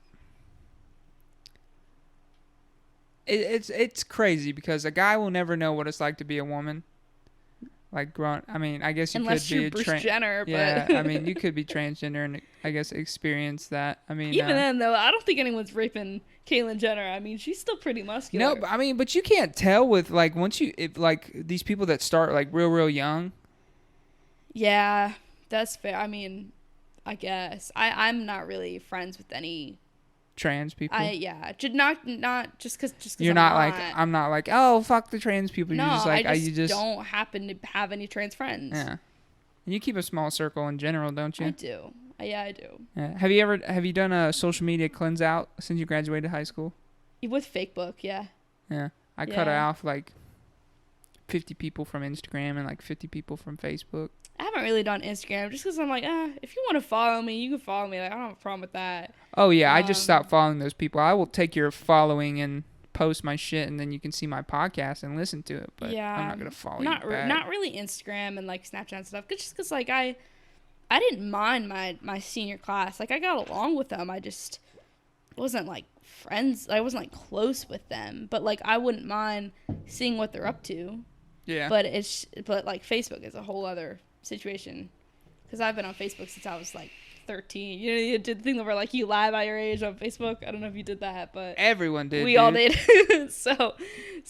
It's crazy, because a guy will never know what it's like to be a woman. Like, I mean, I guess you Unless could be you're Bruce Jenner, yeah, I mean, you could be transgender and, I guess, experience that. I mean, even then, though, I don't think anyone's raping Caitlyn Jenner. I mean, she's still pretty muscular. No, but you can't tell with, like, like, these people that start, like, real young. Yeah, that's fair. I mean, I guess I'm not really friends with any trans people. Not just because you're I'm not like, oh, fuck the trans people. No, you're just like, I just don't happen to have any trans friends. Yeah, and you keep a small circle in general, don't you? I do. Yeah, I do. Yeah. Have you done a social media cleanse out since you graduated high school? With Facebook, yeah. Yeah, I cut it off like 50 people from Instagram and like 50 people from Facebook. I haven't really done Instagram just because I'm like, if you want to follow me, you can follow me. Like, I don't have a problem with that. Oh, yeah. I just stopped following those people. I will take your following and post my shit, and then you can see my podcast and listen to it. But I'm not going to follow you back. Not really Instagram and, like, Snapchat and stuff. Just because, like, I didn't mind my senior class. Like, I got along with them. I just wasn't, like, friends. I wasn't, like, close with them. But, like, I wouldn't mind seeing what they're up to. Yeah. But like, Facebook is a whole other situation, because I've been on Facebook since I was like 13. You know, you did the thing where like you lie about your age on Facebook. I don't know if you did that, but everyone did. We all did. so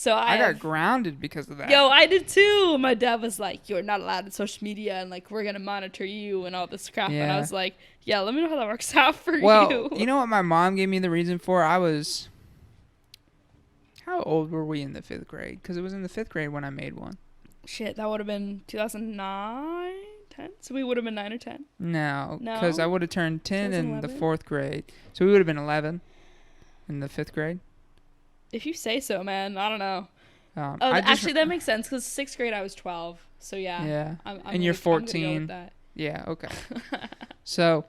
I got grounded because of that. Yo, I did too. My dad was like, "You're not allowed on social media, and like we're gonna monitor you and all this crap." Yeah. And I was like, "Yeah, let me know how that works out for you." Well, you know what my mom gave me the reason for? How old were we in the 5th grade? Because it was in the 5th grade when I made one. Shit, that would have been 2009, 10. So we would have been 9 or 10. No, because I would have turned 10 in the 4th grade. So we would have been 11 in the 5th grade. If you say so, man. I don't know. Actually, that makes sense because 6th grade I was 12. So yeah. Yeah. And you're 14. I'm gonna go with that. Yeah. Okay. So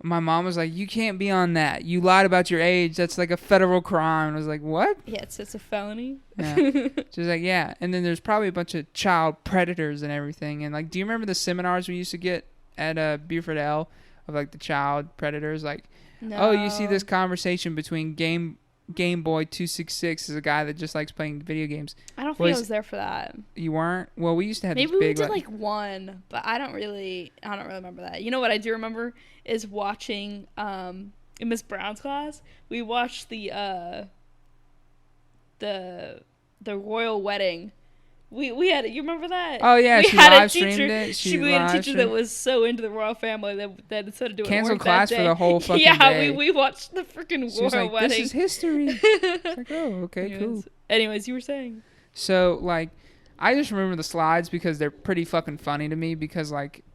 my mom was like, "You can't be on that. You lied about your age. That's like a federal crime." I was like, "What?" Yeah, it's a felony. Yeah. She was like, "Yeah." And then there's probably a bunch of child predators and everything. And like, do you remember the seminars we used to get at Buford L of like the child predators? Like, No. oh, you see this conversation between Game Boy 266 is a guy that just likes playing video games. I don't think I was there for that. You weren't? Well, we used to have Maybe these big, we did like one, but I don't really remember that. You know what I do remember is watching in Miss Brown's class, we watched the royal wedding. We had you remember that? Oh yeah, we she had live a teacher, streamed it. We had a teacher that was so into the royal family that instead of doing canceled work class that day, for the whole fucking yeah, day. we watched the freaking She was royal like, wedding. "This is history." It's like, oh, okay, Anyways. cool. Anyways, you were saying. So like, I just remember the slides because they're pretty fucking funny to me. Because like,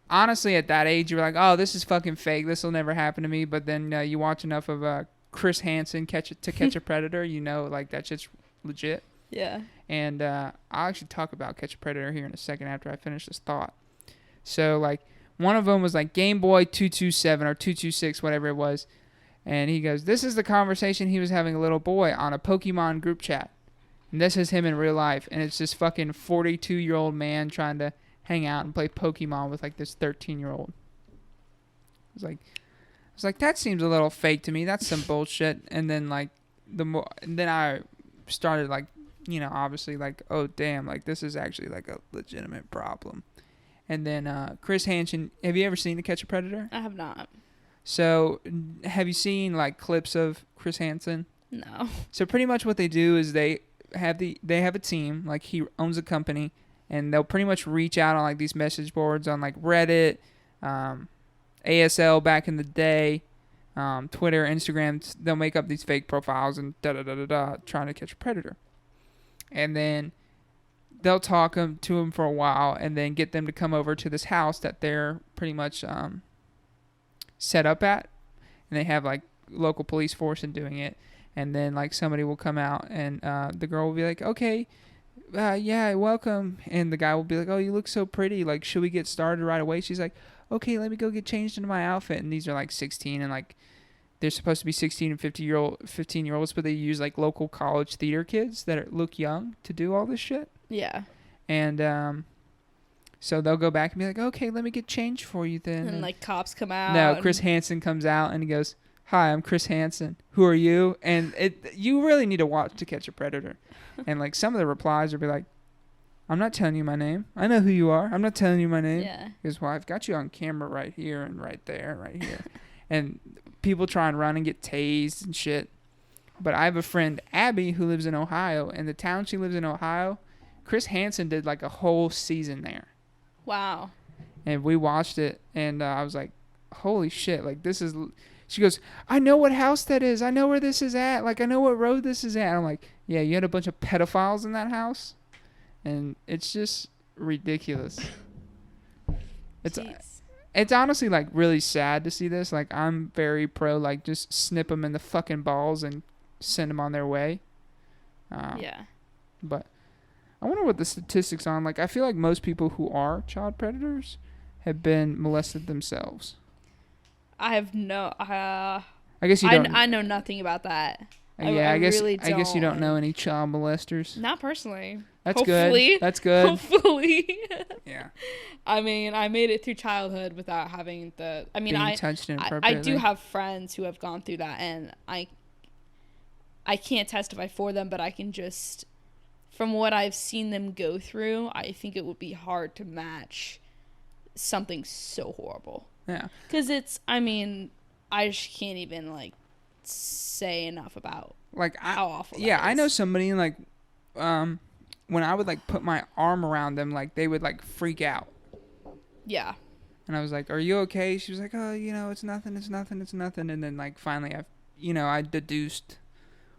honestly, at that age, you were like, "Oh, this is fucking fake. This will never happen to me." But then you watch enough of Chris Hansen catch a predator, you know, like that shit's legit. Yeah. And I'll actually talk about Catch a Predator here in a second after I finish this thought. So, like, one of them was, like, Game Boy 227 or 226, whatever it was. And he goes, this is the conversation he was having a little boy on a Pokemon group chat. And this is him in real life. And it's this fucking 42-year-old man trying to hang out and play Pokemon with, like, this 13-year-old. I was like, that seems a little fake to me. That's some bullshit. And then, like, then I started, like, you know, obviously, like, oh, damn, like, this is actually, like, a legitimate problem. And then Chris Hansen, have you ever seen To Catch a Predator? I have not. So, have you seen, like, clips of Chris Hansen? No. So, pretty much what they do is they have a team, like, he owns a company, and they'll pretty much reach out on, like, these message boards on, like, Reddit, ASL back in the day, Twitter, Instagram. They'll make up these fake profiles and da-da-da-da-da, trying to catch a predator. And then they'll talk to him for a while and then get them to come over to this house that they're pretty much set up at. And they have, like, local police force in doing it. And then, like, somebody will come out and the girl will be like, okay, yeah, welcome. And the guy will be like, oh, you look so pretty. Like, should we get started right away? She's like, okay, let me go get changed into my outfit. And these are, like, 16 and, like, they're supposed to be 16 and 15-year-olds, but they use, like, local college theater kids that look young to do all this shit. Yeah. And so they'll go back and be like, okay, let me get changed for you then. And, like, cops come out. No, Chris Hansen comes out and he goes, hi, I'm Chris Hansen. Who are you? And you really need to watch To Catch a Predator. And, like, some of the replies will be like, I'm not telling you my name. I know who you are. I'm not telling you my name. Yeah. Because, well, I've got you on camera right here and right there and right here. And people try and run and get tased and shit. But I have a friend, Abby, who lives in Ohio. And the town she lives in, Ohio, Chris Hansen did, like, a whole season there. Wow. And we watched it. And I was like, holy shit. Like, this is... She goes, I know what house that is. I know where this is at. Like, I know what road this is at. I'm like, yeah, you had a bunch of pedophiles in that house? And it's just ridiculous. It's honestly, like, really sad to see this. Like, I'm very pro, like, just snip them in the fucking balls and send them on their way. Yeah. But I wonder what the statistics on. Like, I feel like most people who are child predators have been molested themselves. I have no. I guess you don't. I know nothing about that. Yeah, I guess. Really I guess you don't know any child molesters. Not personally. That's Hopefully. good. That's good. Hopefully. Yeah. I mean, I made it through childhood without having the. I mean, Being touched inappropriately. I do have friends who have gone through that, and I can't testify for them, but I can just, from what I've seen them go through, I think it would be hard to match something so horrible. Yeah. Because it's, I mean, I just can't even, like, say enough about like how awful that yeah, is. I know somebody, like, when I would, like, put my arm around them, like, they would, like, freak out. Yeah. And I was like, are you okay? She was like, oh, it's nothing. And then, like, finally, I deduced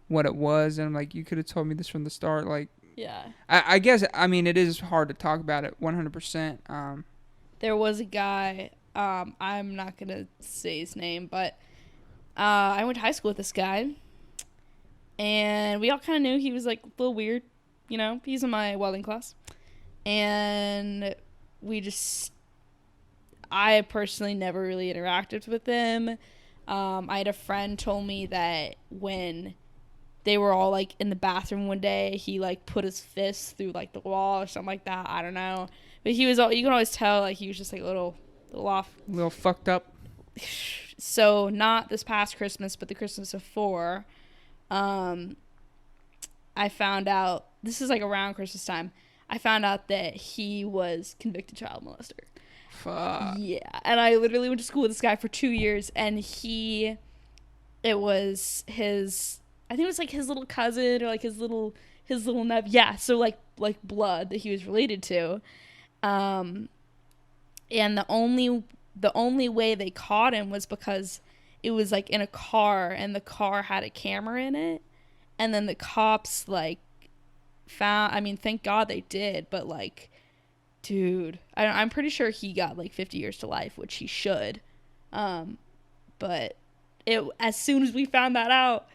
what it was. And I'm like, you could have told me this from the start. Like, Yeah. I guess, I mean, it is hard to talk about it 100%. There was a guy, I'm not going to say his name, but I went to high school with this guy. And we all kind of knew he was, like, a little weird. He's in my welding class. And I personally never really interacted with him. I had a friend told me that when they were all, like, in the bathroom one day, he, like, put his fist through, like, the wall or something like that. I don't know. But you can always tell, like, he was just, like, a little off. A little fucked up. So, not this past Christmas, but the Christmas before, I found out, this is, like, around Christmas time, I found out that he was convicted child molester. Fuck. Yeah, and I literally went to school with this guy for 2 years, and it was his, I think it was, like, his little cousin, or, like, his little nephew, yeah, so, like blood that he was related to, and the only way they caught him was because it was, like, in a car, and the car had a camera in it, and then the cops, like, thank God they did, but, like, dude, I'm pretty sure he got, like, 50 years to life, which he should, but as soon as we found that out,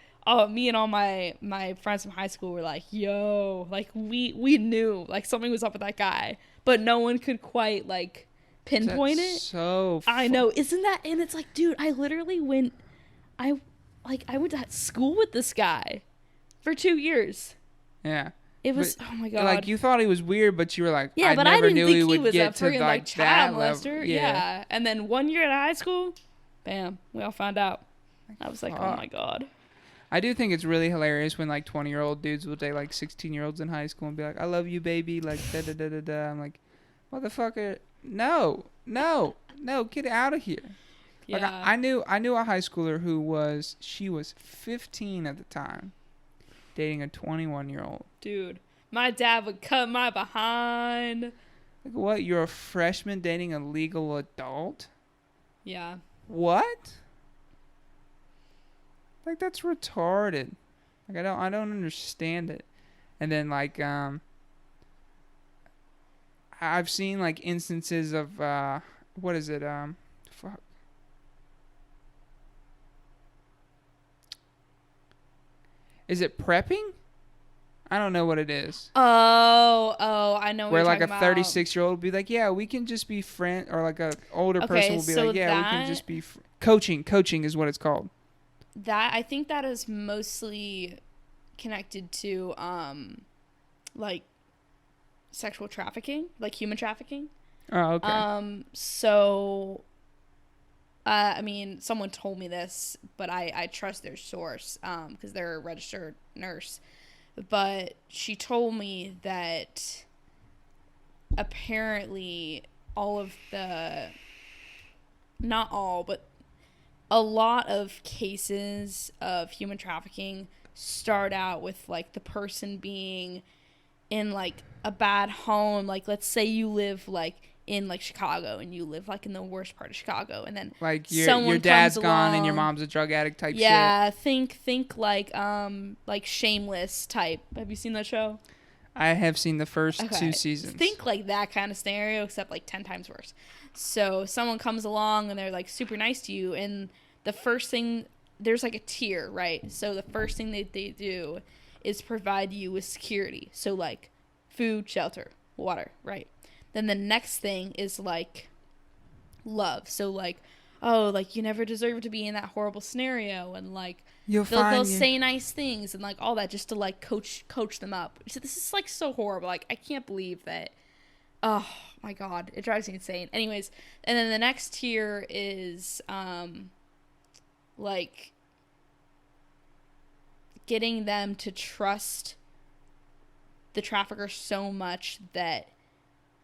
me and all my friends from high school were like, yo, like, we knew, like, something was up with that guy, but no one could quite, like, pinpoint it. So I know, isn't that, and it's like, dude, I literally went to school with this guy for 2 years. Yeah. It was, oh my God. Like, you thought he was weird, but you were like, yeah, but never I didn't knew think he would was get a to, freaking, like, child that molester. level. Yeah. And then 1 year at high school, bam, we all found out. I was like, oh my God. I do think it's really hilarious when, like, 20-year-old dudes will date, like, 16-year-olds in high school and be like, I love you, baby, like, da-da-da-da-da. I'm like, motherfucker, no, get out of here. Yeah. Like, I knew a high schooler she was 15 at the time, dating a 21-year-old. Dude, my dad would cut my behind. Like, what? You're a freshman dating a legal adult? Yeah. What? Like, that's retarded. Like, I don't understand it. And then, like, I've seen, like, instances of, what is it? Fuck. Is it prepping? I don't know what it is. Oh, I know what where, you're like, a talking 36-year-old will be like, yeah, we can just be friends. Or, like, a older person will be so like, yeah, we can just be coaching. Coaching is what it's called. I think that is mostly connected to, like, sexual trafficking, like human trafficking. Oh, okay. So, I mean, someone told me this, but I trust their source, because they're a registered nurse. But she told me that apparently not all, but a lot of cases of human trafficking start out with, like, the person being in, like, a bad home. Like, let's say you live, like, in, like, Chicago, and you live, like, in the worst part of Chicago, and then like your dad's gone and your mom's a drug addict type shit. Yeah, think like Shameless type. Have you seen that show? I have seen the first 2 seasons. Think like that kind of scenario, except, like, 10 times worse. So someone comes along and they're, like, super nice to you, and the first thing, there's, like, a tier, right? So the first thing that they do is provide you with security. So, like, food, shelter, water, right? Then the next thing is like love. So like, oh, like you never deserve to be in that horrible scenario, and like they'll say nice things and like all that just to like coach them up. So this is like so horrible. Like I can't believe that. Oh my god, it drives me insane. Anyways, and then the next tier is like getting them to trust the trafficker so much that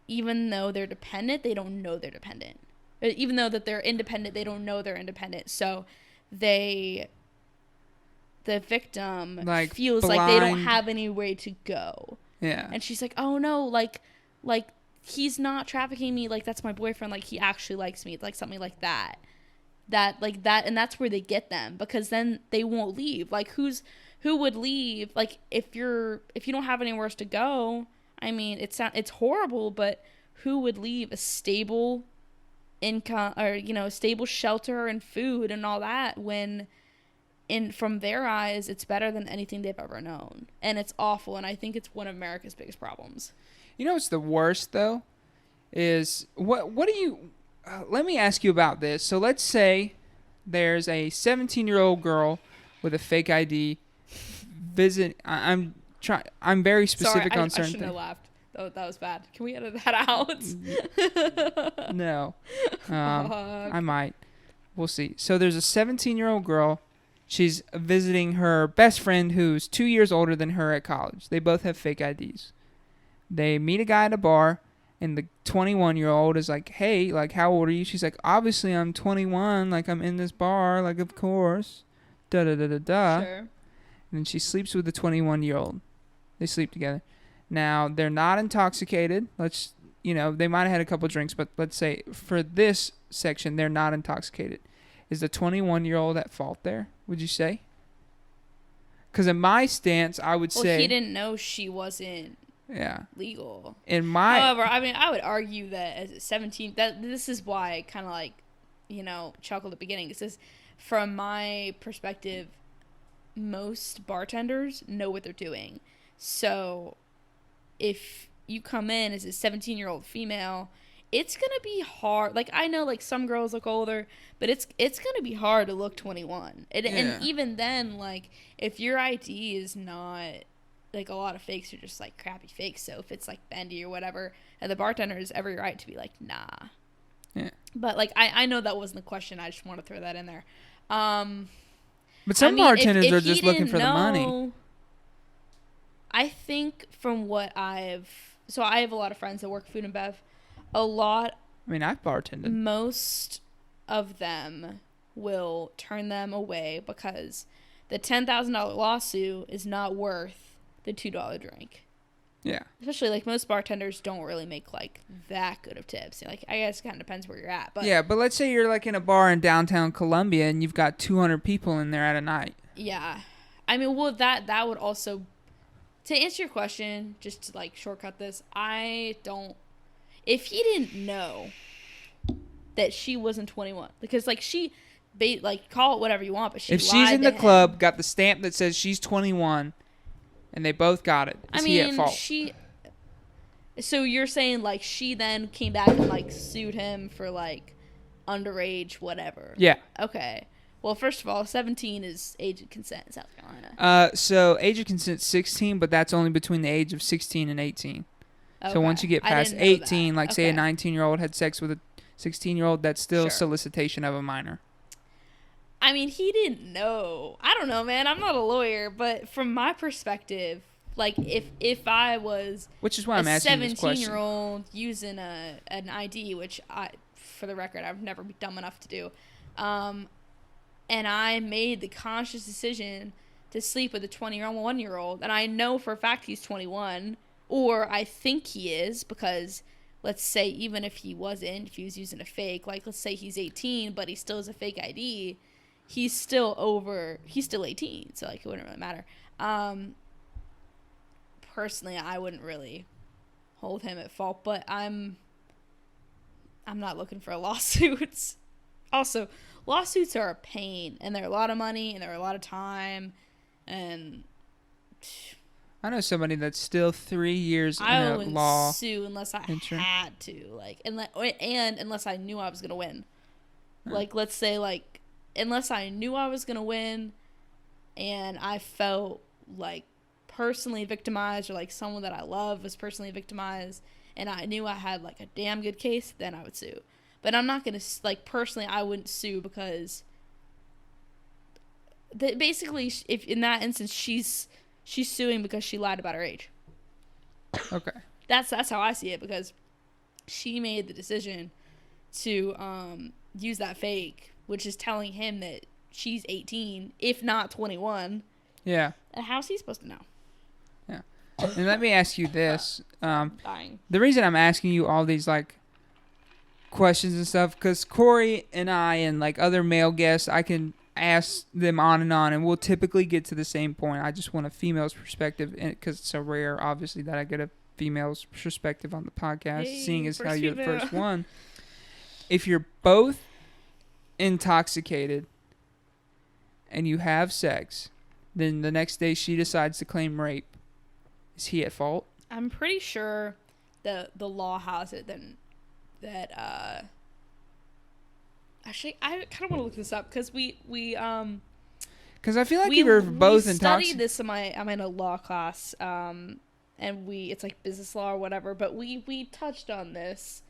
even though they're dependent, they don't know they're dependent. Even though that they're independent, they don't know they're independent. So the victim like feels blind. Like they don't have any way to go. Yeah. And she's like, oh no, like he's not trafficking me, like that's my boyfriend, like he actually likes me. It's like something like that. And that's where they get them, because then they won't leave. Like who would leave? Like if you don't have anywhere else to go, I mean, it's horrible, but who would leave a stable income or, you know, stable shelter and food and all that when from their eyes it's better than anything they've ever known? And it's awful, and I think it's one of America's biggest problems. You know what's the worst though is what do you let me ask you about this. So let's say there's a 17-year-old girl with a fake ID visit. I'm very specific on certain things. I shouldn't have laughed. That was bad. Can we edit that out? No. I might. We'll see. So there's a 17-year-old girl. She's visiting her best friend who's 2 years older than her at college. They both have fake IDs. They meet a guy at a bar, and the 21-year-old is like, hey, like, how old are you? She's like, obviously I'm 21. Like, I'm in this bar. Like, of course. Da-da-da-da-da. Sure. And then she sleeps with the 21-year-old. They sleep together. Now, they're not intoxicated. They might have had a couple drinks, but let's say for this section, they're not intoxicated. Is the 21-year-old at fault there, would you say? Because in my stance, I would say... Well, he didn't know she wasn't legal. However, I mean, I would argue that as a 17... This is why I kind of like, chuckled at the beginning. It says, from my perspective, most bartenders know what they're doing. So... if you come in as a 17-year-old female, it's going to be hard. Like, I know, like, some girls look older, but it's going to be hard to look 21. And even then, like, if your ID is not, like, a lot of fakes are just, like, crappy fakes. So if it's, like, bendy or whatever, and the bartender has every right to be like, nah. Yeah. But, like, I know that wasn't the question. I just want to throw that in there. But some bartenders are just looking for the money. I think from what I have a lot of friends that work food and bev. I've bartended. Most of them will turn them away because the $10,000 lawsuit is not worth the $2 drink. Yeah. Especially, like, most bartenders don't really make, like, that good of tips. Like, I guess it kind of depends where you're at. But yeah, but let's say you're, like, in a bar in downtown Columbia and you've got 200 people in there at a night. Yeah. I mean, well, that would also... To answer your question, just to, like, shortcut this, if he didn't know that she wasn't 21, because, like, call it whatever you want, but if she's in the club, got the stamp that says she's 21, and they both got it, is he at fault? So you're saying, like, she then came back and, like, sued him for, like, underage whatever? Yeah. Okay. Well, first of all, 17 is age of consent in South Carolina. So age of consent 16, but that's only between the age of 16 and 18. Okay. So once you get past 18, like say a 19-year-old had sex with a 16-year-old, that's still solicitation of a minor. I mean, he didn't know. I don't know, man. I'm not a lawyer, but from my perspective, like if I was which is why I'm asking this question. 17-year-old using an ID, which for the record, I've never been dumb enough to do. And I made the conscious decision to sleep with a 21-year-old, and I know for a fact he's 21, or I think he is, because let's say even if he wasn't, if he was using a fake, like let's say he's 18, but he still has a fake ID, he's still 18, so like it wouldn't really matter. Personally, I wouldn't really hold him at fault, but I'm not looking for lawsuits. Also, lawsuits are a pain, and they're a lot of money, and they're a lot of time, and I know somebody that's still 3 years in I a wouldn't law. sue unless I insurance. had to, like, unless I knew I was gonna win. Like, let's say, like, unless I knew I was gonna win, and I felt like personally victimized, or like someone that I love was personally victimized, and I knew I had like a damn good case, then I would sue. But I'm not gonna, like, personally, I wouldn't sue because basically, if in that instance, she's suing because she lied about her age. Okay. That's how I see it, because she made the decision to use that fake, which is telling him that she's 18, if not 21. Yeah. And how's he supposed to know? Yeah. And let me ask you this. Dying. The reason I'm asking you all these, like, questions and stuff, because Corey and I and, like, other male guests, I can ask them on, and we'll typically get to the same point. I just want a female's perspective, because it's so rare, obviously, that I get a female's perspective on the podcast, seeing as how you're the first one. If you're both intoxicated and you have sex, then the next day she decides to claim rape, is he at fault? I'm pretty sure the law has it then that actually I kind of want to look this up, because we because I feel like if you're both we intoxicated. studied this I'm in a law class, and it's like business law or whatever, but we touched on this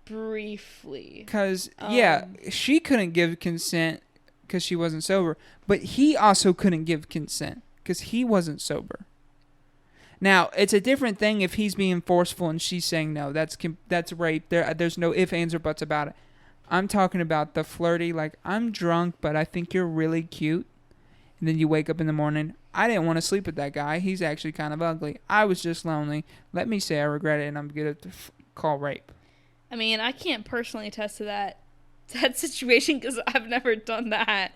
briefly. Because, yeah, she couldn't give consent because she wasn't sober. But he also couldn't give consent because he wasn't sober. Now, it's a different thing if he's being forceful and she's saying no. That's rape. There's no ifs, ands, or buts about it. I'm talking about the flirty, like, I'm drunk, but I think you're really cute. And then you wake up in the morning, I didn't want to sleep with that guy. He's actually kind of ugly. I was just lonely. Let me say I regret it, and I'm going to call rape. I mean, I can't personally attest to that situation because I've never done that,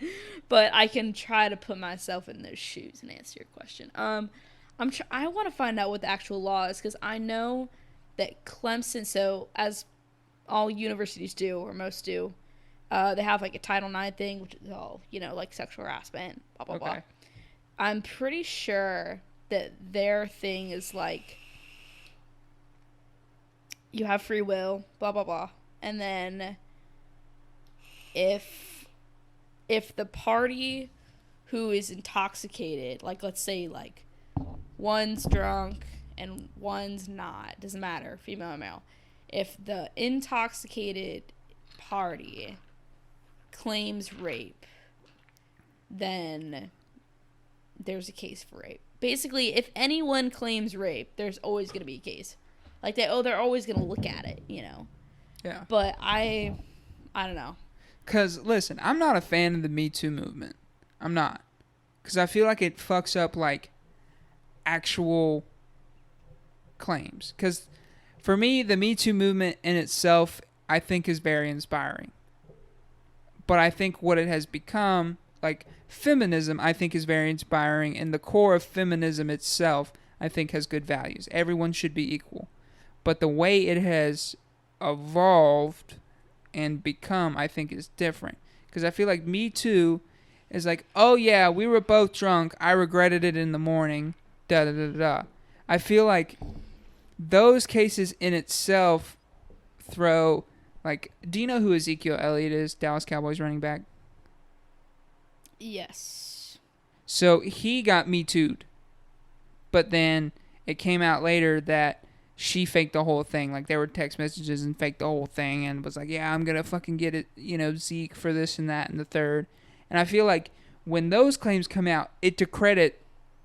but I can try to put myself in those shoes and answer your question. I want to find out what the actual law is, because I know that Clemson, so as all universities do, or most do, they have like a Title IX thing, which is all, like sexual harassment, blah, blah, blah. I'm pretty sure that their thing is like, you have free will, blah, blah, blah. And then if the party who is intoxicated, like, let's say, like, one's drunk and one's not, doesn't matter, female or male. If the intoxicated party claims rape, then there's a case for rape. Basically, if anyone claims rape, there's always going to be a case. Like, they're always going to look at it, Yeah. But I don't know. Because, listen, I'm not a fan of the Me Too movement. I'm not. Because I feel like it fucks up, like, actual claims. Because, for me, the Me Too movement in itself, I think, is very inspiring. But I think what it has become, like, feminism, I think, is very inspiring. And the core of feminism itself, I think, has good values. Everyone should be equal. But the way it has evolved and become, I think, is different. Because I feel like Me Too is like, oh yeah, we were both drunk. I regretted it in the morning. Da da da da. I feel like those cases in itself throw, like, do you know who Ezekiel Elliott is? Dallas Cowboys running back. Yes. So he got Me Too'd. But then it came out later that she faked the whole thing. Like, there were text messages and faked the whole thing and was like, yeah, I'm going to fucking get it, Zeke for this and that and the third. And I feel like when those claims come out, it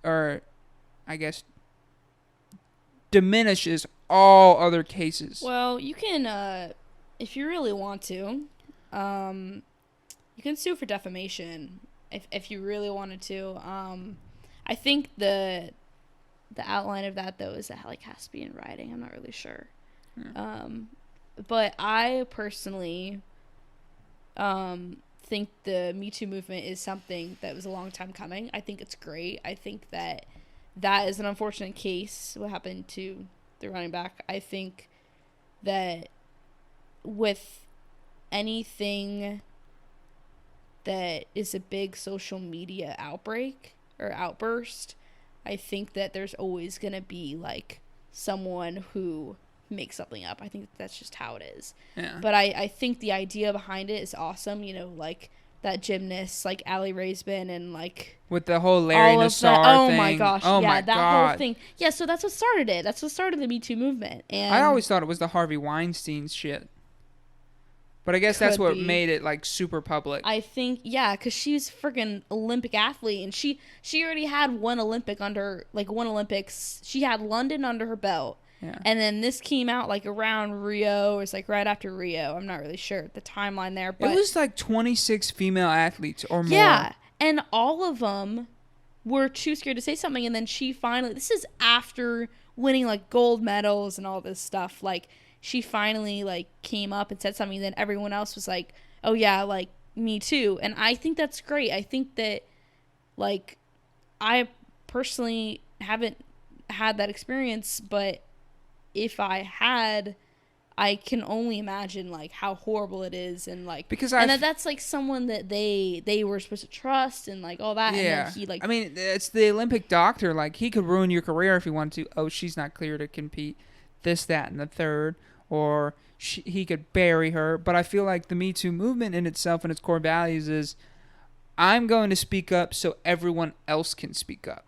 or I guess diminishes all other cases. Well, you can, if you really want to, you can sue for defamation if you really wanted to. I think the outline of that, though, is that, like, has to be in writing. I'm not really sure. Yeah. But I personally think the Me Too movement is something that was a long time coming. I think it's great. I think that is an unfortunate case, what happened to the running back. I think that with anything that is a big social media outbreak or outburst, I think that there's always going to be, like, someone who makes something up. I think that's just how it is. Yeah. But I think the idea behind it is awesome. You know, like, that gymnast, like, Allie Raisman, and, like... With the whole Larry Nassar thing. Oh, my gosh. Oh, yeah, my that God. whole thing. Yeah, so that's what started it. That's what started the Me Too movement. And I always thought it was the Harvey Weinstein shit. But I guess that's what made it, like, super public. I think, yeah, because she's a freaking Olympic athlete, and she already had one Olympics. She had London under her belt. Yeah. And then this came out, like, around Rio, or it's, like, right after Rio. I'm not really sure the timeline there. But it was, like, 26 female athletes or more. Yeah, and all of them were too scared to say something, and then she finally, this is after winning, like, gold medals and all this stuff, like, she finally, like, came up and said something, and then everyone else was like, oh, yeah, like, me too. And I think that's great. I think that, like, I personally haven't had that experience, but if I had, I can only imagine, like, how horrible it is, and, like, because that's, like, someone that they were supposed to trust, and, like, all that. Yeah. And then he, like, I mean, it's the Olympic doctor. Like, he could ruin your career if he wanted to. Oh, she's not clear to compete. This, that, and the third. Or he could bury her. But I feel like the Me Too movement in itself and its core values is, I'm going to speak up so everyone else can speak up.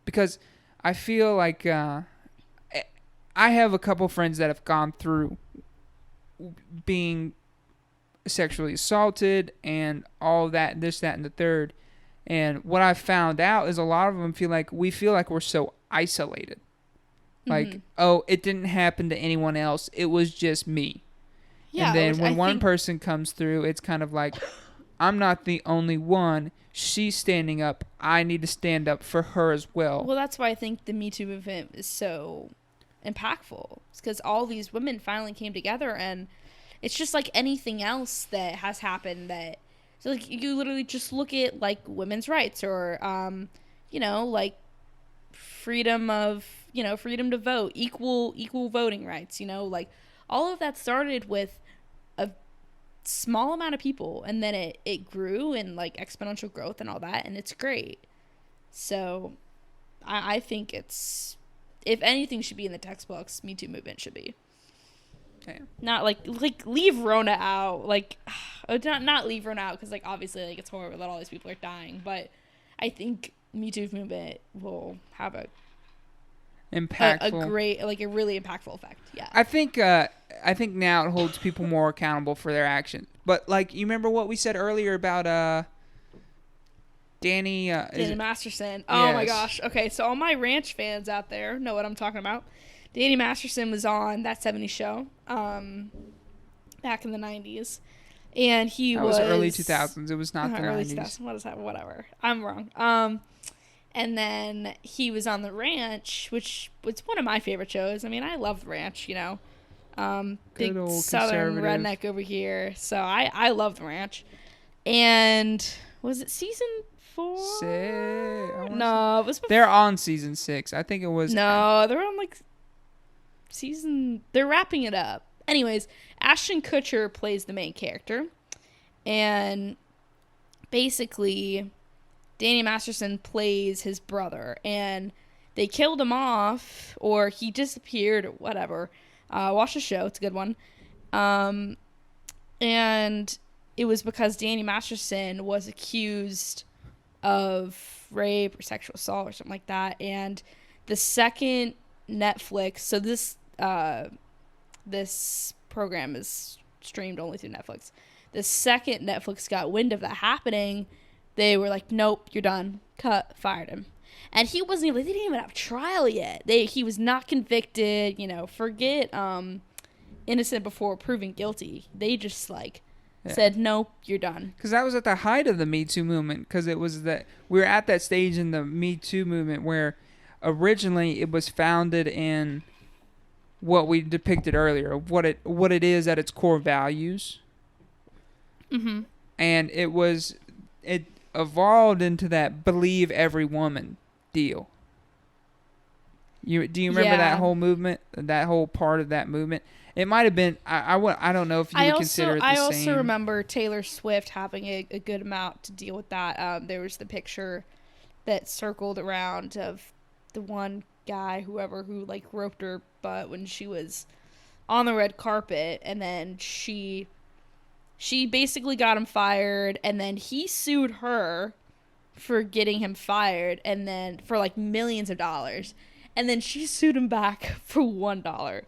Because I feel like I have a couple friends that have gone through being sexually assaulted and all that, this, that, and the third. And what I've found out is a lot of them feel like we're so isolated. Like, oh, it didn't happen to anyone else. It was just me. Yeah, and then when one person comes through, it's kind of like, I'm not the only one. She's standing up. I need to stand up for her as well. Well, that's why I think the Me Too movement is so impactful. It's because all these women finally came together, and it's just like anything else that has happened that... So, like, you literally just look at, like, women's rights or, you know, like, freedom to vote, equal voting rights, you know, like, all of that started with a small amount of people, and then it grew in, like, exponential growth and all that, and it's great. So I think it's, if anything should be in the textbooks, Me Too movement should be. Okay. Not like leave Rona out, like, not leave Rona out, because, like, obviously, like, it's horrible that all these people are dying, but I think Me Too movement will have a great, like, a really impactful effect. Yeah. I think now it holds people more accountable for their actions. But, like, you remember what we said earlier about Danny Masterson. Oh, yes. My gosh. Okay, so all my ranch fans out there know what I'm talking about. Danny Masterson was on That 70s Show back in the 90s. And he was early 2000s. It was not the early 90s. 2000s. What is that? Whatever. I'm wrong. And then he was on The Ranch, which was one of my favorite shows. I mean, I love The Ranch, you know. Big southern redneck over here. So I love The Ranch. And was it season 4? No, it was before. They're on season 6. I think it was. No, they're on, like, they're wrapping it up. Anyways, Ashton Kutcher plays the main character. And basically, Danny Masterson plays his brother, and they killed him off, or he disappeared, or whatever. Watch the show; it's a good one. And it was because Danny Masterson was accused of rape or sexual assault or something like that. And the second Netflix, so this program is streamed only through Netflix. The second Netflix got wind of that happening, they were like, nope, you're done. Fired him. And he wasn't even, they didn't even have a trial yet. He was not convicted, you know, forget innocent before proven guilty. They just, like, said, nope, you're done. Because that was at the height of the Me Too movement, because it was that we were at that stage in the Me Too movement where originally it was founded in what we depicted earlier, what it is at its core values. Mm-hmm. And it evolved into that believe every woman deal. Do you remember that whole movement, that whole part of that movement? It might have been, I don't know if you would consider it the same. I also remember Taylor Swift having a good amount to deal with that. There was the picture that circled around of the one guy, whoever, who like groped her butt when she was on the red carpet, and then she basically got him fired, and then he sued her for getting him fired, and then for like millions of dollars, and then she sued him back for $1.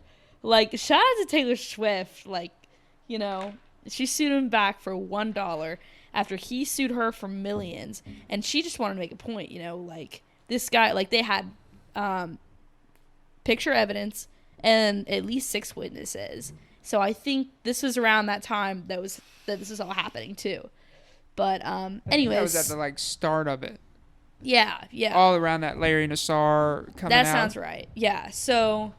Like, shout out to Taylor Swift. Like, you know, she sued him back for $1 after he sued her for millions, and she just wanted to make a point, you know, like, this guy, like, they had picture evidence and at least 6 witnesses. So I think this was around that time that this was all happening too. But anyways, that was at the like start of it. Yeah. All around that Larry Nassar coming out. That sounds right. Yeah. So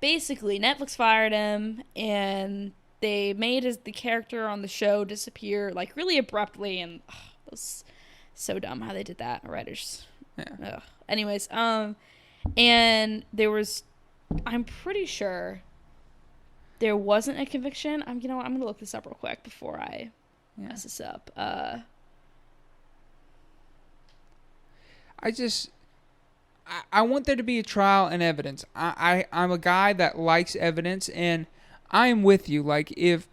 basically, Netflix fired him, and they made the character on the show disappear like really abruptly, and that was so dumb how they did that. Writers. Yeah. Anyways, and there was, I'm pretty sure there wasn't a conviction. I'm gonna look this up real quick before I mess this up. I want there to be a trial and evidence. I'm a guy that likes evidence, and I am with you. Like, if,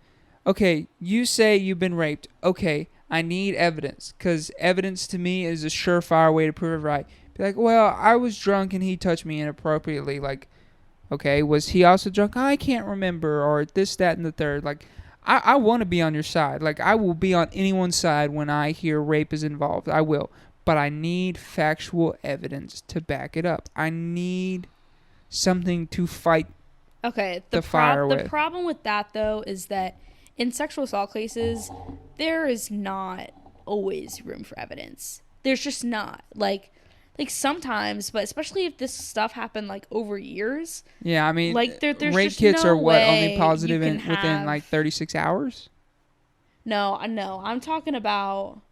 okay, you say you've been raped. Okay, I need evidence, because evidence to me is a surefire way to prove it right. Be like, well, I was drunk and he touched me inappropriately. Like, okay, was he also drunk? I can't remember, or this, that, and the third. Like, I want to be on your side. Like, I will be on anyone's side when I hear rape is involved. I will. But I need factual evidence to back it up. I need something to fight the fire with. The problem with that, though, is that in sexual assault cases, there is not always room for evidence. There's just not. Like sometimes, but especially if this stuff happened like over years. Yeah, I mean, like there's rape just kits no are what, only way positive you can within like 36 hours? No, I'm talking about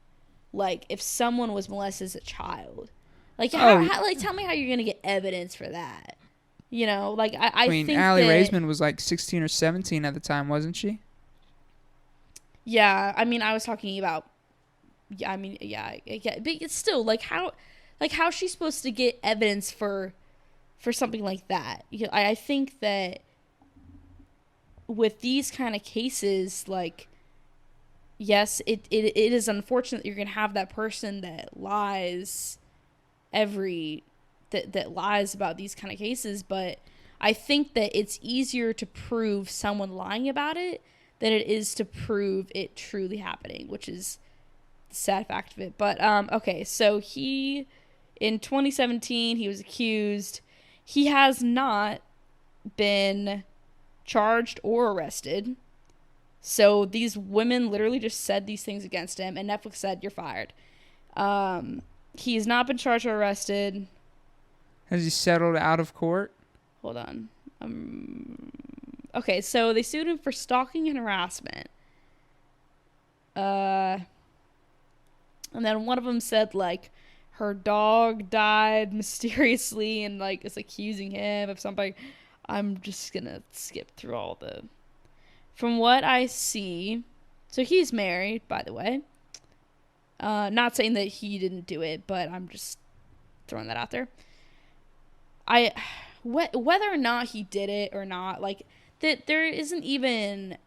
like if someone was molested as a child. Like, how, like, tell me how you're gonna get evidence for that. You know, like I mean, think Allie that, Raisman was like 16 or 17 at the time, wasn't she? Yeah, I mean, I was talking about. Yeah, I mean, yeah, but it's still like how's she supposed to get evidence for something like that? You know, I think that with these kind of cases, like, yes, it is unfortunate that you're gonna have that person that lies that lies about these kind of cases, but I think that it's easier to prove someone lying about it than it is to prove it truly happening, which is the sad fact of it. But okay, so in 2017 he was accused. He has not been charged or arrested. So these women literally just said these things against him, and Netflix said, "You're fired." He's not been charged or arrested. Has he settled out of court? Hold on. Okay, so they sued him for stalking and harassment. And then one of them said, like, her dog died mysteriously and, like, is accusing him of something. I'm just gonna skip through all the... From what I see... So he's married, by the way. Not saying that he didn't do it, but I'm just throwing that out there. Whether or not he did it or not, like, that there isn't even,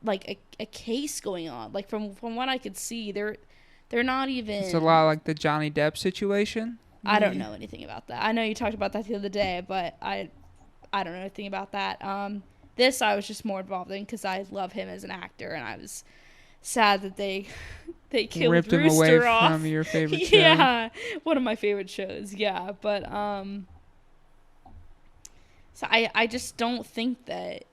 like, a case going on. Like, from what I could see, they're not even... It's a lot like the Johnny Depp situation. I don't know anything about that. I know you talked about that the other day, but I don't know anything about that. This I was just more involved in because I love him as an actor, and I was sad that they killed ripped Rooster him away off. from your favorite show. Yeah, one of my favorite shows. Yeah, but so I just don't think that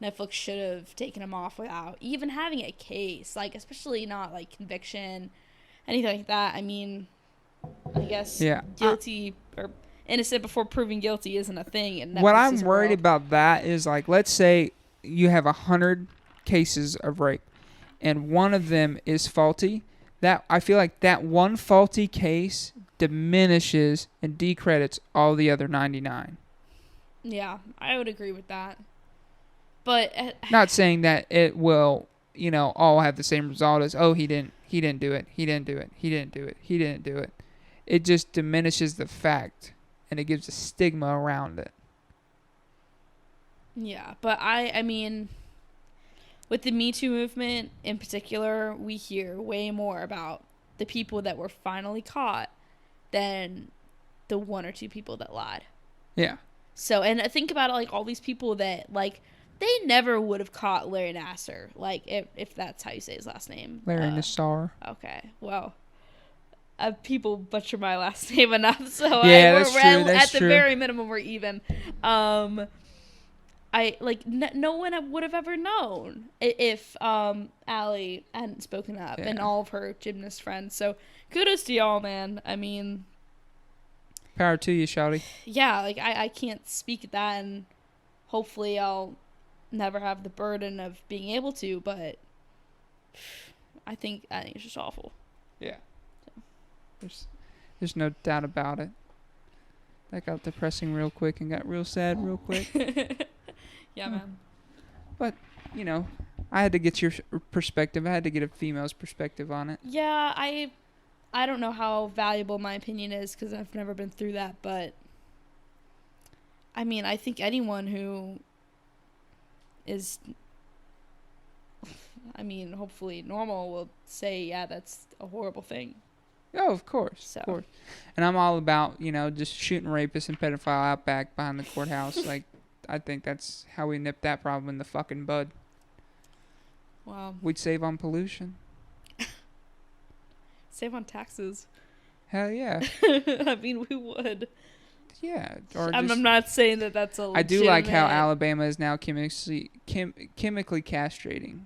Netflix should have taken him off without even having a case, like, especially not like conviction, anything like that. I mean, I guess guilty or innocent before proving guilty isn't a thing. In what I'm worried about that is, like, let's say you have 100 cases of rape, and one of them is faulty. That I feel like that one faulty case diminishes and decredits all the other 99. Yeah, I would agree with that. But not saying that it will, all have the same result as, oh, he didn't do it. He didn't do it. He didn't do it. He didn't do it. It just diminishes the fact and it gives a stigma around it. Yeah, but I mean, with the Me Too movement in particular, we hear way more about the people that were finally caught than the one or two people that lied. Yeah. So, and think about it, like, all these people that, like, they never would have caught Larry Nassar, like, if that's how you say his last name. Larry Nassar. Okay, well, people butcher my last name enough, so yeah, that's true. At the very minimum, we're even. No one would have ever known if Allie hadn't spoken up, and all of her gymnast friends. So kudos to y'all, man. I mean, power to you, shawty. Yeah, like I can't speak at that, and hopefully I'll never have the burden of being able to. But I think it's just awful. Yeah. So. There's no doubt about it. That got depressing real quick and got real sad real quick. Yeah, man. But, you know, I had to get your perspective. I had to get a female's perspective on it. Yeah, I don't know how valuable my opinion is because I've never been through that. But, I mean, I think anyone who is, I mean, hopefully normal will say, yeah, that's a horrible thing. Oh, of course. So. Of course. And I'm all about, you know, just shooting rapists and pedophile out back behind the courthouse. Like, I think that's how we nip that problem in the fucking bud. Wow. We'd save on pollution. Save on taxes. Hell yeah. I mean, we would. Yeah. Or I'm not saying that that's a legitimate... I do like how Alabama is now chemically castrating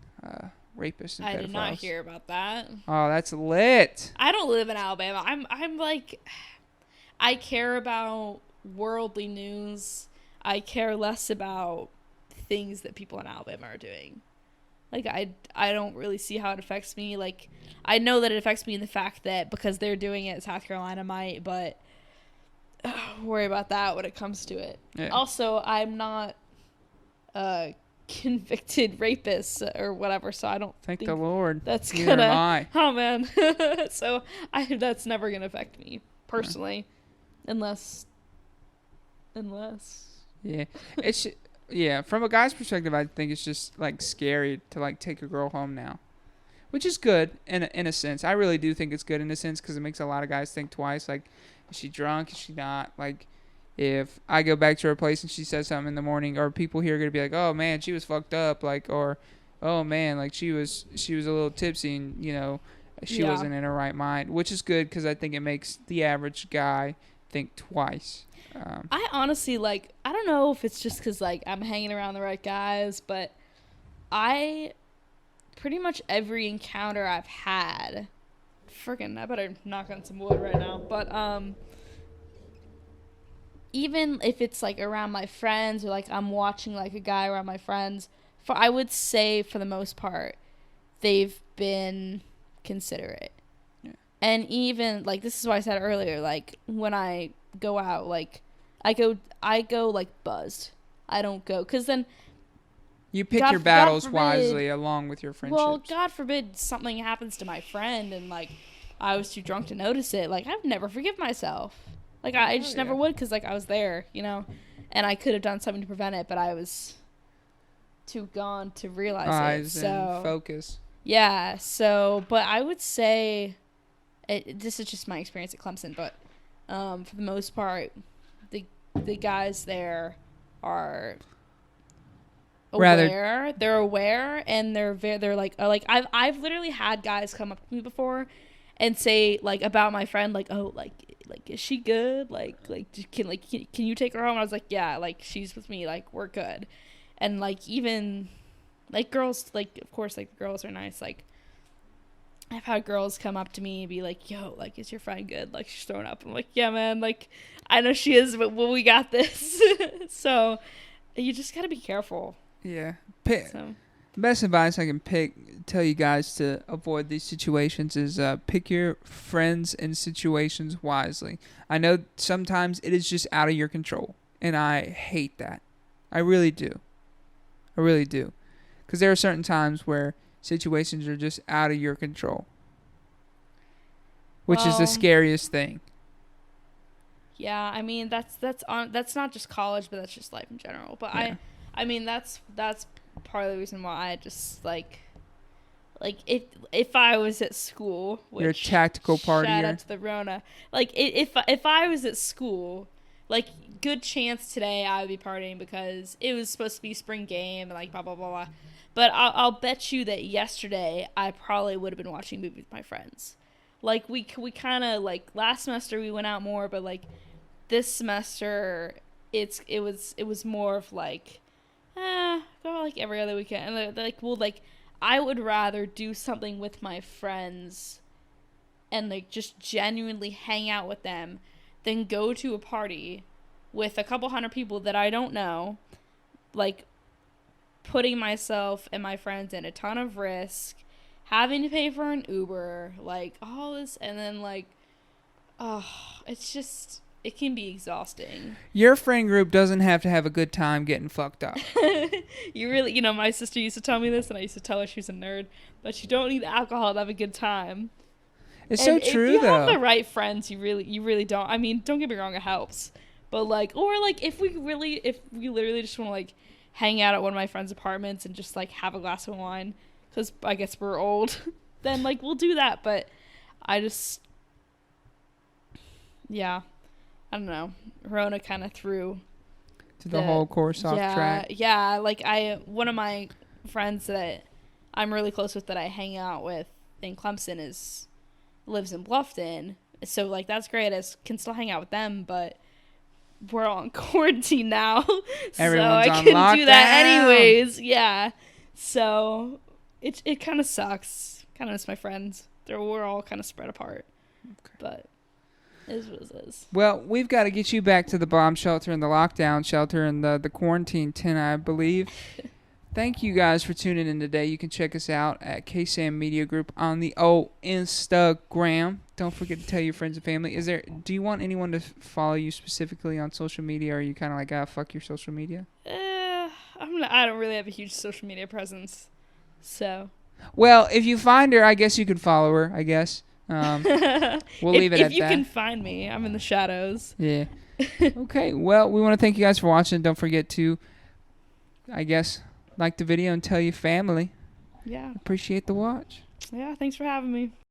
rapists and pedophiles. I did not hear about that. Oh, that's lit. I don't live in Alabama. I'm like... I care about worldly news. I care less about things that people in Alabama are doing. Like, I don't really see how it affects me. Like, I know that it affects me in the fact that because they're doing it, South Carolina might, but worry about that when it comes to it. Yeah. Also, I'm not a convicted rapist or whatever, so I don't think the Lord. That's Neither gonna... am I. Oh, man. So, that's never gonna affect me, personally. Unless... Yeah, from a guy's perspective, I think it's just, like, scary to, like, take a girl home now. Which is good, in a sense. I really do think it's good in a sense, because it makes a lot of guys think twice. Like, is she drunk? Is she not? Like, if I go back to her place and she says something in the morning, or people here are going to be like, oh, man, she was fucked up. Like, or, oh, man, like, she was a little tipsy and, you know, she wasn't in her right mind. Which is good, because I think it makes the average guy think twice. I honestly, like, I don't know if it's just because, like, I'm hanging around the right guys, but pretty much every encounter I've had, I better knock on some wood right now, but, even if it's, like, around my friends, or, like, I'm watching, like, a guy around my friends, I would say, for the most part, they've been considerate. Yeah. And even, like, this is what I said earlier, like, when I go out, like, I go like buzzed. I don't go, because then you pick your battles wisely along with your friendships. Well, God forbid something happens to my friend and, like, I was too drunk to notice it. Like, I'd never forgive myself. Like, I just never would, because, like, I was there, you know, and I could have done something to prevent it, but I was too gone to realize Eyes it. So and focus. Yeah. So, but I would say, this is just my experience at Clemson, but for the most part, the guys there are aware. They're aware, and they're like I've literally had guys come up to me before and say, like, about my friend, like, oh, like is she good? Like can you take her home? And I was like, yeah, like, she's with me, like, we're good. And, like, even, like, girls, like, of course, like, the girls are nice. Like, I've had girls come up to me and be like, yo, like, is your friend good? Like, she's throwing up. I'm like, yeah, man, like, I know she is, but we got this. So you just gotta be careful. Yeah. Best advice I can tell you guys to avoid these situations is pick your friends and situations wisely. I know sometimes it is just out of your control, and I hate that. I really do. Because there are certain times where situations are just out of your control, which is the scariest thing. Yeah, I mean that's not just college, but that's just life in general. But Yeah. I mean that's part of the reason why I just like if I was at school, which You're a tactical partier. Shout out to the Rona. Like if I was at school, like good chance today I would be partying because it was supposed to be spring game and like blah blah blah blah. But I'll bet you that yesterday I probably would have been watching movies with my friends. Like we kind of like last semester we went out more, but like this semester it was more of like go like every other weekend. And like well like I would rather do something with my friends and like just genuinely hang out with them than go to a party with a couple hundred people that I don't know, like putting myself and my friends in a ton of risk, having to pay for an Uber, like all this, and then like, oh, it's just, it can be exhausting. Your friend group doesn't have to have a good time getting fucked up. You know, my sister used to tell me this, and I used to tell her she was a nerd, but you don't need alcohol to have a good time. It's And so true, if you though. have the right friends, you really don't. I mean, don't get me wrong, it helps. But like, or like, if we literally just want to like hang out at one of my friends' apartments and just like have a glass of wine, because I guess we're old, then like we'll do that. But I just, yeah, I don't know. Rona kind of threw The whole course off track. Yeah, like one of my friends that I'm really close with that I hang out with in Clemson lives in Bluffton. So like that's great. I can still hang out with them, but we're all in quarantine now. So I couldn't do that anyways. Yeah. So it kind of sucks. Kind of miss my friends. We're all kind of spread apart. Okay. But it is what it is. Well, we've got to get you back to the bomb shelter and the lockdown shelter and the quarantine tent, I believe. Thank you guys for tuning in today. You can check us out at Ksammedia Group on the old Instagram. Don't forget to tell your friends and family. Do you want anyone to follow you specifically on social media, or are you kind of like, fuck your social media? I don't really have a huge social media presence, so. Well, if you find her, I guess you can follow her, I guess. We'll leave it at that. If you can find me, I'm in the shadows. Yeah. Okay, well, we want to thank you guys for watching. Don't forget to, I guess, like the video and tell your family. Yeah. Appreciate the watch. Yeah, thanks for having me.